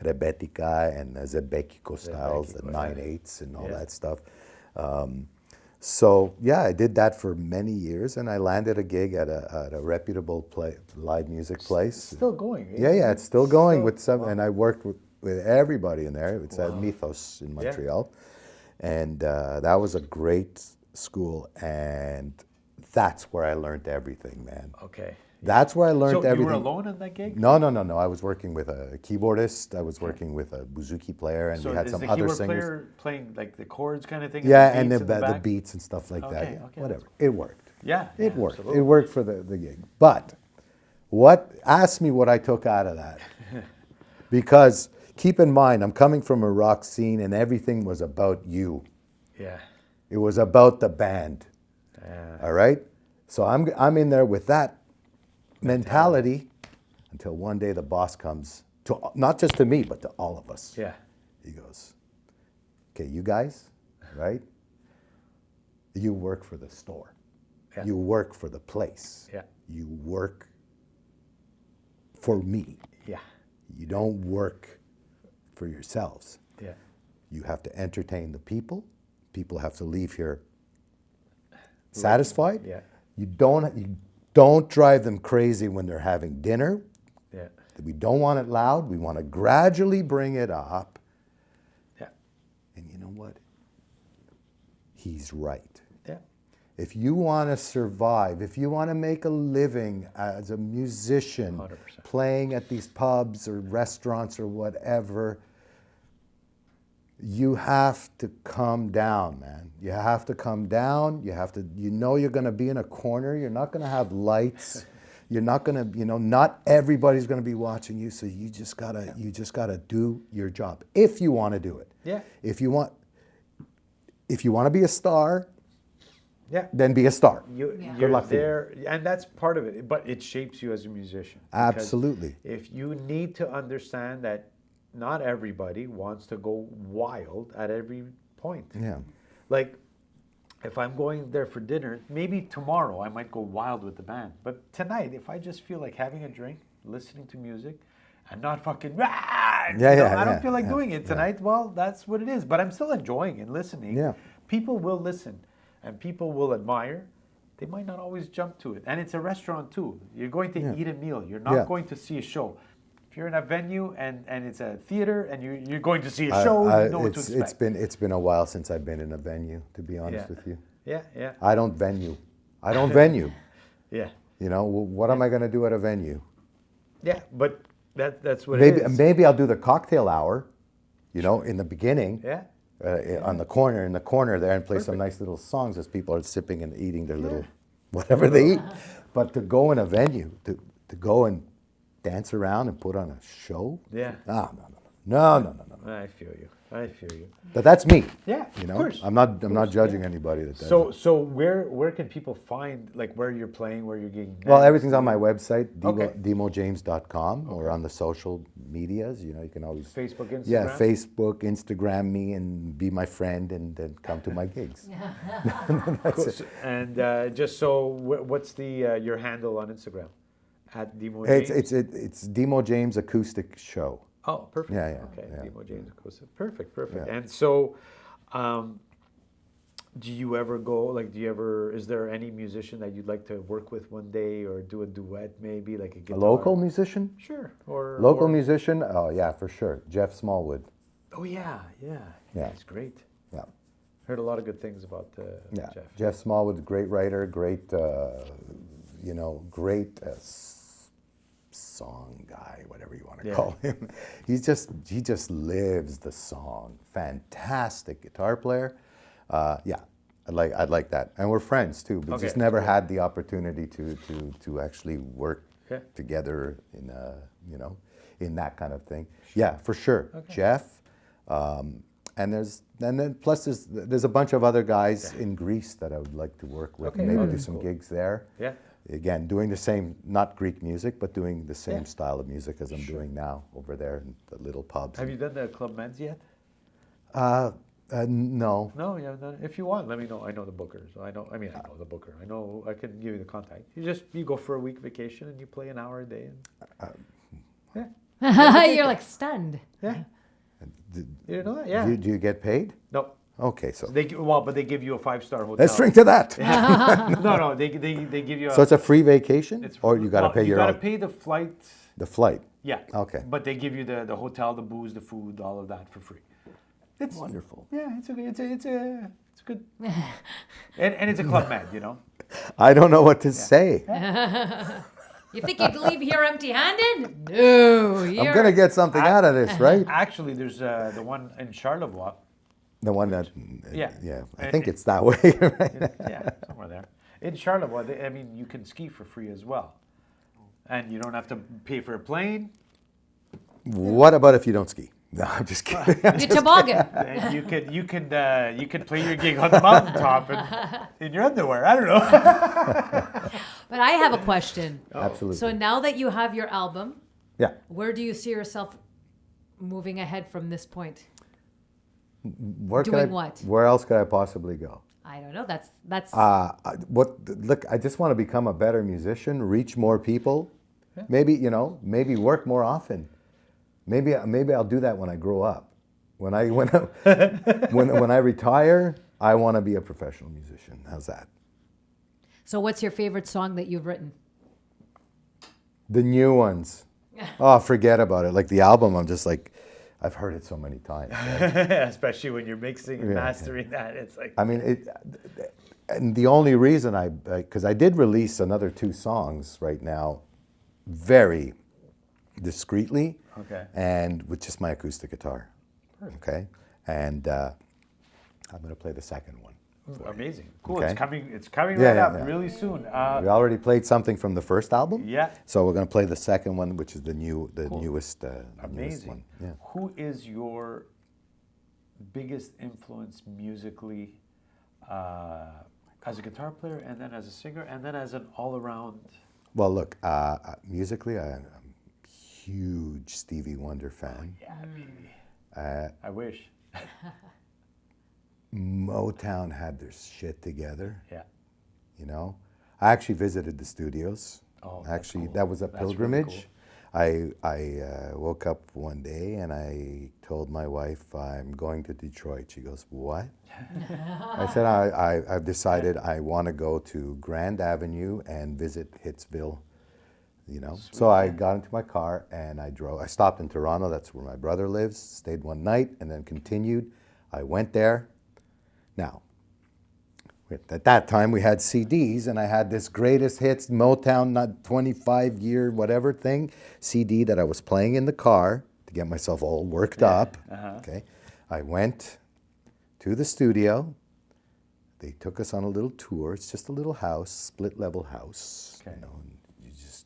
Rebetika and Zebekiko styles, the 9/8 and all that stuff. So I did that for many years, and I landed a gig at a reputable live music place. It's still going. Yeah, it's still going with some, and I worked with everybody in there. It's at Mythos in Montreal, and that was a great school, and that's where I learned everything, man. Okay. That's where I learned everything. So you were alone in that gig? No. I was working with a keyboardist. I was working with a bouzouki player, and we had some other singers. So is the keyboard player playing like the chords kind of thing? Yeah, and the beats and stuff like that. Yeah, okay. Whatever. It worked. Yeah. It worked. Absolutely. It worked for the gig. But ask me what I took out of that. Because keep in mind, I'm coming from a rock scene, and everything was about you. Yeah. It was about the band. Yeah. All right? So I'm in there with that mentality until one day the boss comes, to not just to me, but to all of us. Yeah. He goes, okay, you guys, right? You work for the store. Yeah. You work for the place. Yeah. You work for me. Yeah. You don't work for yourselves. Yeah. You have to entertain the people. People have to leave here satisfied. Yeah. You don't drive them crazy when they're having dinner. Yeah. We don't want it loud. We want to gradually bring it up. Yeah. And you know what? He's right. Yeah. If you want to survive, if you want to make a living as a musician, 100%. playing at these pubs or restaurants or whatever, you have to come down, man. You have to come down. You have to, you're going to be in a corner. You're not going to have lights. You're not going to, not everybody's going to be watching you. So you just gotta do your job if you want to do it. Yeah. If you want to be a star, then be a star. You're luck to you. there, and that's part of it. But it shapes you as a musician. Because Absolutely. If you need to understand that not everybody wants to go wild at every point. Yeah. Like, if I'm going there for dinner, maybe tomorrow I might go wild with the band. But tonight, if I just feel like having a drink, listening to music, and not fucking, I don't feel like doing it tonight, well, that's what it is. But I'm still enjoying and listening. Yeah. People will listen, and people will admire. They might not always jump to it. And it's a restaurant too. You're going to eat a meal. You're not going to see a show. If you're in a venue and it's a theater and you're going to see a show, you know what to expect. It's been a while since I've been in a venue, to be honest with you. Yeah. I don't venue. Yeah. You know, what am I going to do at a venue? Yeah, but that's what Maybe it is. maybe I'll do the cocktail hour, you know, in the beginning. Yeah. On the corner, there, and play some nice little songs as people are sipping and eating their little whatever they eat. But to go in a venue, to go and dance around and put on a show? Yeah. No. I feel you. I feel you. But that's me. Yeah, You of know, course. I'm not judging anybody that does it. So where can people find like where you're playing, where you're gigging? Well, next? everything's on my website, Okay. DimoJames.com, or on the social medias. You know, you can always Facebook, Instagram. Yeah, Facebook, Instagram me, and be my friend, and then come to my gigs. Cool. And just so, what's the your handle on Instagram? At Dimo James. It's Dimo James Acoustic Show. Oh, perfect. Yeah. Okay, Yeah. Dimo James Acoustic. Perfect. Yeah. And so, do you ever go, like, is there any musician that you'd like to work with one day or do a duet maybe, like a A guitar? local musician? Sure. Or Local or- musician? Oh yeah, for sure. Jeff Smallwood. Oh, yeah. Yeah. That's great. Yeah. Heard a lot of good things about Yeah. Jeff. Jeff Smallwood's a great writer, great, great song guy, whatever you want to Yeah. call him. He just lives the song. Fantastic guitar player. Yeah, I'd like that, and we're friends too. We Okay, just never cool. had the opportunity to actually work Okay. together in in that kind of thing. Yeah, for sure. Jeff. And then plus there's a bunch of other guys in Greece that I would like to work with. Okay, Maybe oh, do that's some cool. gigs there. Yeah. Again, doing the same, not Greek music, but doing the same Yeah. style of music as I'm doing now over there in the little pubs. Have you done the Club Meds yet? No. No, you haven't done it. If you want, let me know. I know the booker, so I know the booker. I know I can give you the contact. You go for a week vacation and you play an hour a day. And, You're like stunned. yeah. D- You know that? Yeah. Do you get paid? No. Okay, so But they give you a 5-star hotel. let's drink to that. No, they give you. So it's a free vacation, it's or you got to pay you your gotta own pay the flight. the flight. Yeah. Okay. But they give you the hotel, the booze, the food, all of that for free. It's Wonderful. Yeah, it's good. and it's a Club Med, you know. I don't know what to say. You think you'd leave here empty-handed? No. I'm gonna get something out of this, right? Actually, there's the one in Charlevoix. The one that, Yeah. I think it's that way, right? Yeah, somewhere there. In Charlevoix, you can ski for free as well, and you don't have to pay for a plane. What about if you don't ski? No, I'm just kidding. You toboggan. And you can play your gig on the mountaintop in your underwear. I don't know. But I have a question. Absolutely. So now that you have your album, Yeah. where do you see yourself moving ahead from this point? Where could Doing I- what? Where else could I possibly go? I don't know. That's Look, I just want to become a better musician, reach more people, maybe work more often. Maybe I'll do that when I grow up. When I retire, I want to be a professional musician. How's that? So what's your favorite song that you've written? The new ones. Oh, forget about it. Like the album, I'm just like, I've heard it so many times. Right? Especially when you're mixing and mastering that, it's like. I mean, and the only reason because I did release another 2 songs right now, very discreetly, Okay. and with just my acoustic guitar. Okay, and I'm going to play the second one. Amazing. Cool. Okay. It's coming Yeah, right yeah, up yeah. really soon. We already played something from the first album. Yeah. So we're going to play the second one, which is the newest newest Amazing. one. Yeah. Who is your biggest influence musically as a guitar player, and then as a singer, and then as an all-around? Well, look, musically, I'm a huge Stevie Wonder fan. Yeah, baby. I wish. Motown had their shit together. Yeah. You know, I actually visited the studios. Oh, that's actually, cool. that was a That's really pilgrimage. I woke up one day and I told my wife I'm going to Detroit. She goes, "What?" I said, I've decided I want to go to Grand Avenue and visit Hitsville. You know, so I got into my car and I drove. I stopped in Toronto. That's where my brother lives. Stayed one night and then continued. I went there. Now, At that time, we had CDs, and I had this greatest hits Motown, not 25-year whatever thing, CD that I was playing in the car to get myself all worked up. Okay, I went to the studio. They took us on a little tour. It's just a little house, split-level house. Okay. You know, and you're just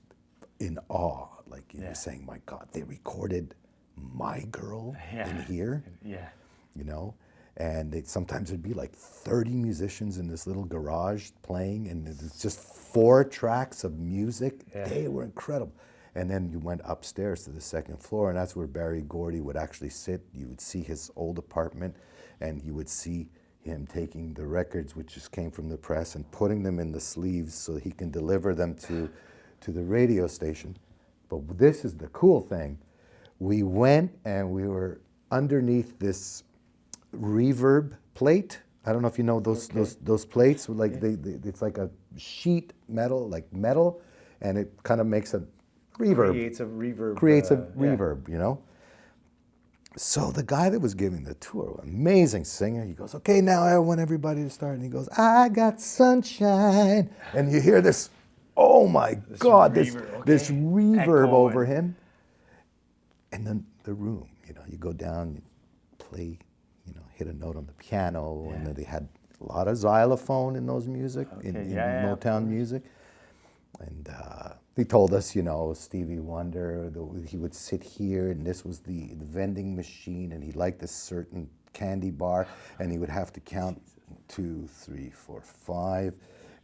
in awe, like you're saying, "My God, they recorded my girl in here." Yeah. You know. And sometimes it'd be like 30 musicians in this little garage playing, and it's just 4 tracks of music. Yeah. They were incredible. And then you went upstairs to the 2nd floor, and that's where Barry Gordy would actually sit. You would see his old apartment, and you would see him taking the records, which just came from the press, and putting them in the sleeves so he can deliver them to the radio station. But this is the cool thing. We went, and we were underneath this reverb plate. I don't know if you know those plates. Like it's like a sheet metal, and it kind of makes a reverb. Creates a reverb. Reverb, you know. So the guy that was giving the tour, amazing singer, he goes, "Okay, now I want everybody to start." And he goes, "I got sunshine," and you hear this. Oh my God! This reverb Echoing over him, and then the room. You know, you go down, you play. You know, hit a note on the piano, and then they had a lot of xylophone in those music, in Motown music. And he told us, you know, Stevie Wonder, he would sit here, and this was the vending machine, and he liked this certain candy bar, and he would have to count 2, 3, 4, 5,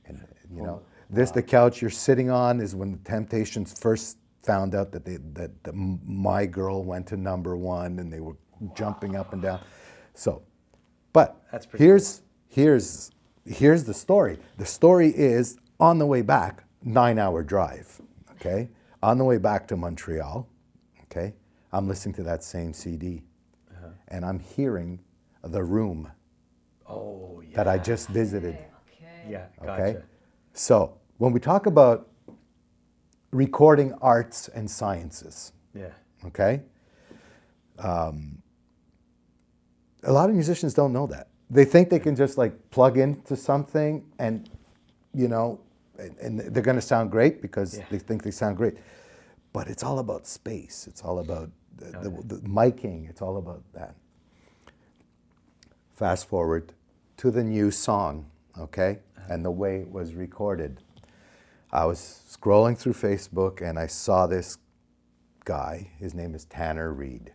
and you know, the couch you're sitting on is when the Temptations first found out that My Girl went to #1, and they were jumping up and down. So, but here's the story. The story is on the way back, 9-hour drive, okay? On the way back to Montreal, okay? I'm listening to that same CD, and I'm hearing The Room that I just visited. Okay. Yeah, gotcha. Okay? So, when we talk about recording arts and sciences, okay? A lot of musicians don't know that. They think they can just like plug into something and, you know, and they're going to sound great because they think they sound great. But it's all about space. It's all about the miking. It's all about that. Fast forward to the new song, okay? And the way it was recorded. I was scrolling through Facebook and I saw this guy. His name is Tanner Reed,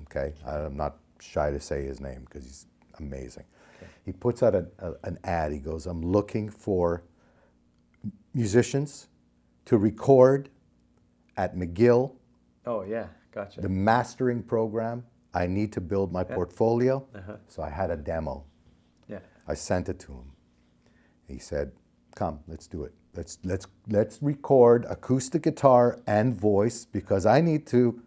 okay? I'm not shy to say his name because he's amazing. Okay. He puts out an ad. He goes, "I'm looking for musicians to record at McGill. Oh yeah, gotcha. The mastering program. I need to build my portfolio." So I had a demo. Yeah. I sent it to him. He said, "Come, let's do it. Let's record acoustic guitar and voice because I need to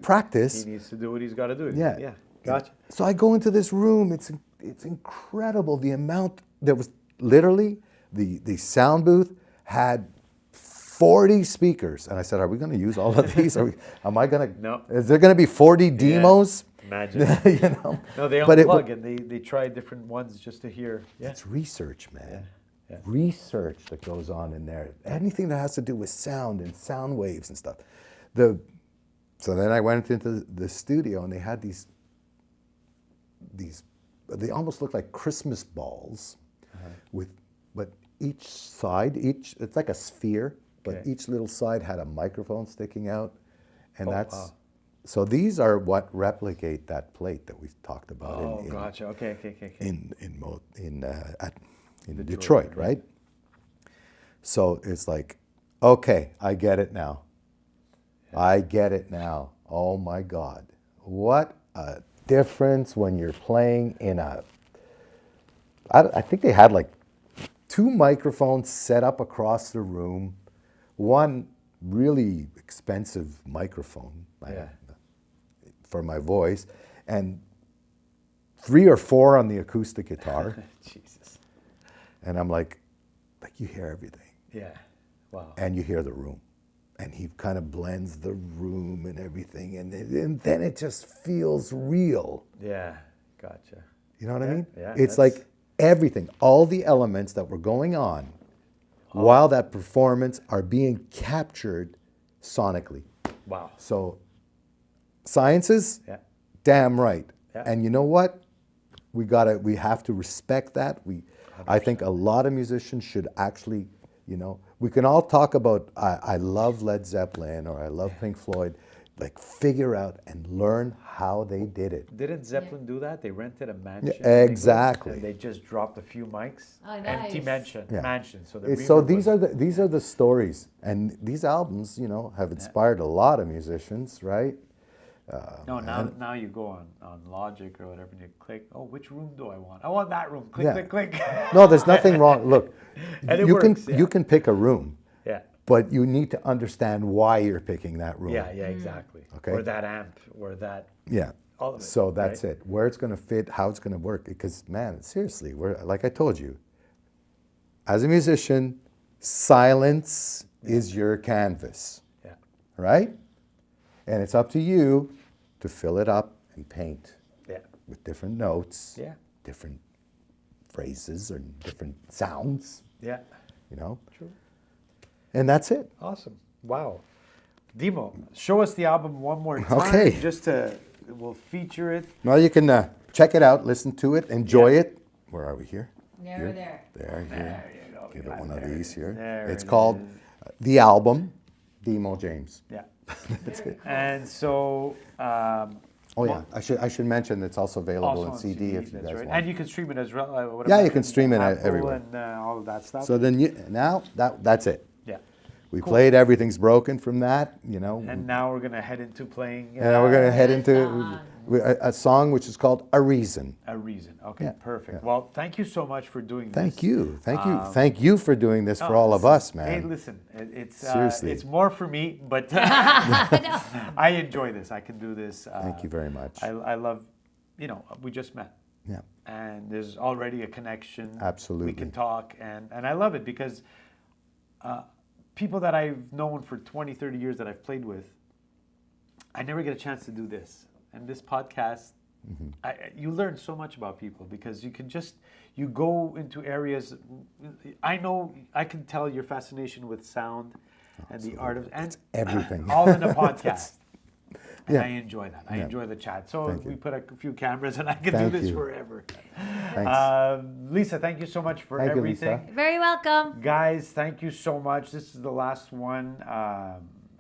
practice." He needs to do what he's got to do. Yeah. Yeah. Gotcha. So I go into this room. It's incredible the amount. There was literally the sound booth had 40 speakers, and I said, "Are we going to use all of these? Am I going to? No. Is there going to be 40 demos?" Imagine. You know. No, they But unplug and they try different ones just to hear. Yeah. It's research, man. Yeah. Research that goes on in there. Anything that has to do with sound and sound waves and stuff. So then I went into the studio and they had these they almost look like Christmas balls but each side, it's like a sphere, but each little side had a microphone sticking out. And so these are what replicate that plate that we talked about. Oh, gotcha. Okay. In Detroit, right? So it's like, okay, I get it now. I get it now. Oh my God. What a difference when you're playing in I think they had like 2 microphones set up across the room, one really expensive microphone for my voice, and 3 or 4 on the acoustic guitar. Jesus. And I'm like you hear everything. Yeah. Wow. And you hear the room. And he kind of blends the room and everything. And then it just feels real. Yeah. Gotcha. You know what I mean? Yeah. It's like everything, all the elements that were going on while that performance are being captured sonically. Wow. So sciences, Yeah. damn right. Yeah. And you know what? We have to respect that. I think a lot of musicians should actually, we can all talk about, I love Led Zeppelin or I love Pink Floyd, like figure out and learn how they did it. Didn't Zeppelin do that? They rented a mansion. Yeah, exactly. And they just dropped a few mics. Oh, Empty nice. mansion. So, These are the stories, and these albums, have inspired a lot of musicians, right? No, now you go on Logic or whatever and you click, which room do I want? I want that room. Click, click. No, there's nothing wrong. Look, And it you works, can you can pick a room, Yeah. but you need to understand why you're picking that room. Yeah, exactly. Okay. Or that amp, or that. Yeah. All of it, So that's right? it. Where it's going to fit, how it's going to work. Because man, seriously, like I told you, as a musician, silence is your canvas, Yeah. right? And it's up to you to fill it up and paint Yeah. with different notes, Yeah. different phrases or different sounds, Yeah. True. And that's it. Awesome. Wow. Dimo, show us the album one more time. Okay. We'll feature it. Well, you can check it out, listen to it, enjoy it. Where are we here? There, Here? there. There, here. There you go. Give Yeah, it one of there these here. there It's it called is. The Album, Dimo James. Yeah. That's it. And so. Oh yeah, I should mention it's also available Also in on CD if you that's guys right. want. And you can stream it as well. what Yeah, about you can stream it Apple everywhere. And all of that stuff. So then that's it. Yeah. We played Everything's Broken from that, And now we're gonna head into playing. and we're gonna head Good into song. a song which is called A Reason. A Reason. Okay, Yeah, perfect. yeah. Well, thank you so much for doing this. Thank you, thank you for doing this for Oh, all of listen, us, man. Hey, listen, it's Seriously. it's more for me, but I enjoy this. I can do this. Thank you very much. I love, we just met, Yeah, and there's already a connection. Absolutely. we can talk, and I love it because people that I've known for 20, 30 years that I've played with, I never get a chance to do this. And this podcast, you learn so much about people because you go into areas. I know, I can tell your fascination with sound and the art of, and everything. all in a podcast. And Yeah. I enjoy that. I Yeah. enjoy the chat. So Thank we you. put a few cameras and I can Thank do this you. forever. Thanks. Lisa, thank you so much for Thank you, Lisa. everything. Very welcome. Guys, thank you so much. This is the last one.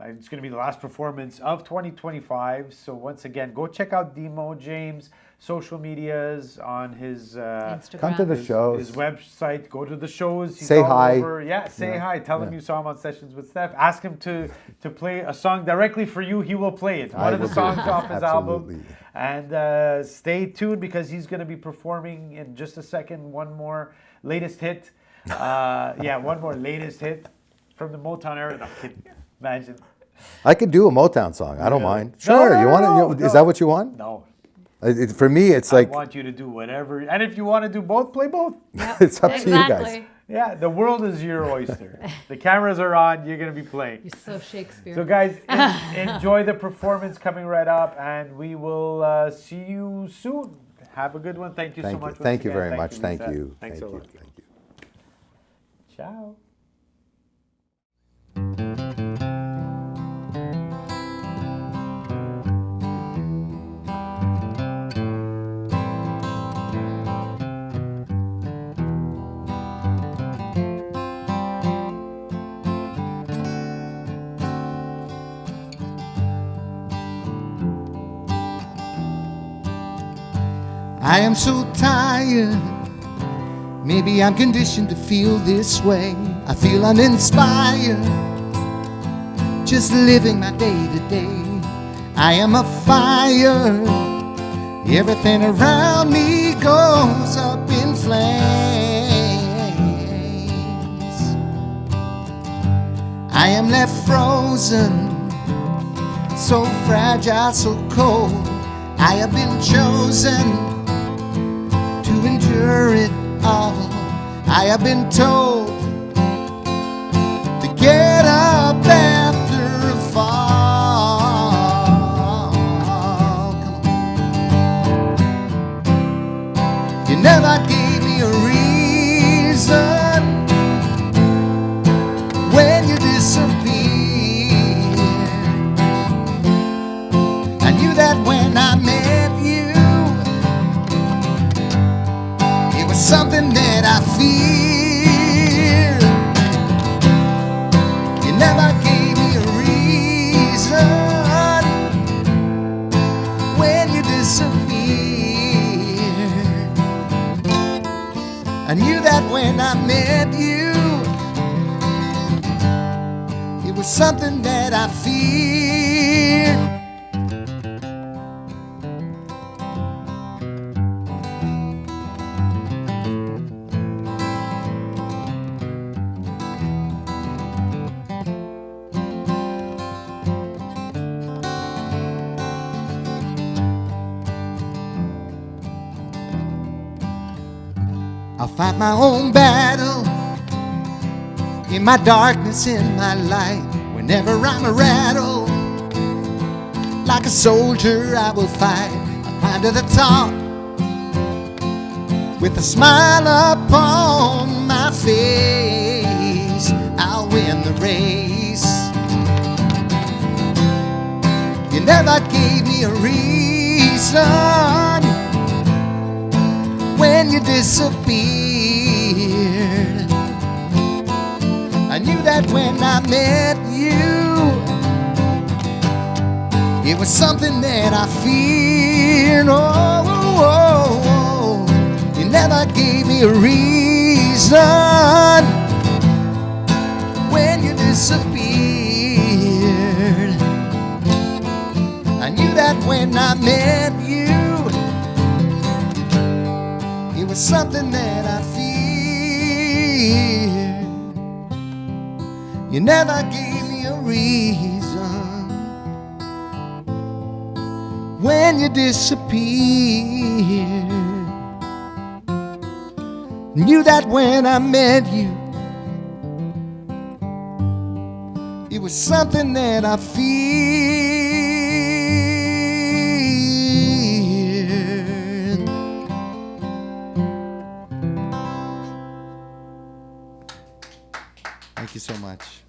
It's going to be the last performance of 2025. So once again, go check out Dimo James' social medias on his Instagram. Come to the shows. his website. Go to the shows. He's Say all hi. over. Yeah, say Yeah. hi. Tell him Yeah. you saw him on Sessions with Stef. Ask him to play a song directly for you. He will play it. I One of the will do songs it. off his Absolutely. album. And stay tuned because he's going to be performing in just a second. One more latest hit. One more latest hit from the Motown era. No, kidding. Imagine. I could do a Motown song. I don't Really? mind. Sure. You want to? no. Is that what you want? No. For me, it's like I want you to do whatever. And if you want to do both, play both. Yep, It's up to you guys. exactly. Yeah, the world is your oyster. The cameras are on. You're going to be playing. You're so Shakespeare. So, guys, enjoy the performance coming right up, and we will see you soon. Have a good one. Thank you so much. Thank you once very again. much. Thank Lisa. you. Thanks Thank a you. lot. Thank you. Ciao. I am so tired. Maybe I'm conditioned to feel this way. I feel uninspired, just living my day to day. I am a fire. Everything around me goes up in flames. I am left frozen, so fragile, so cold. I have been chosen to endure it all. I have been told to get up after a fall. Come on. You never gave me a reason when I met you. It was something that I feared. I'll fight my own battle in my darkness, in my light. Whenever I'm rattled, like a soldier I will fight. I'll climb to the top with a smile upon my face. I'll win the race. You never gave me a reason when you disappeared. I knew that when I met you, it was something that I feared. Oh, oh, oh, oh. You never gave me a reason when you disappeared. I knew that when I met you, it was something that I feared. You never gave me a reason when you disappeared. Knew that when I met you, it was something that I feared. Thank you so much.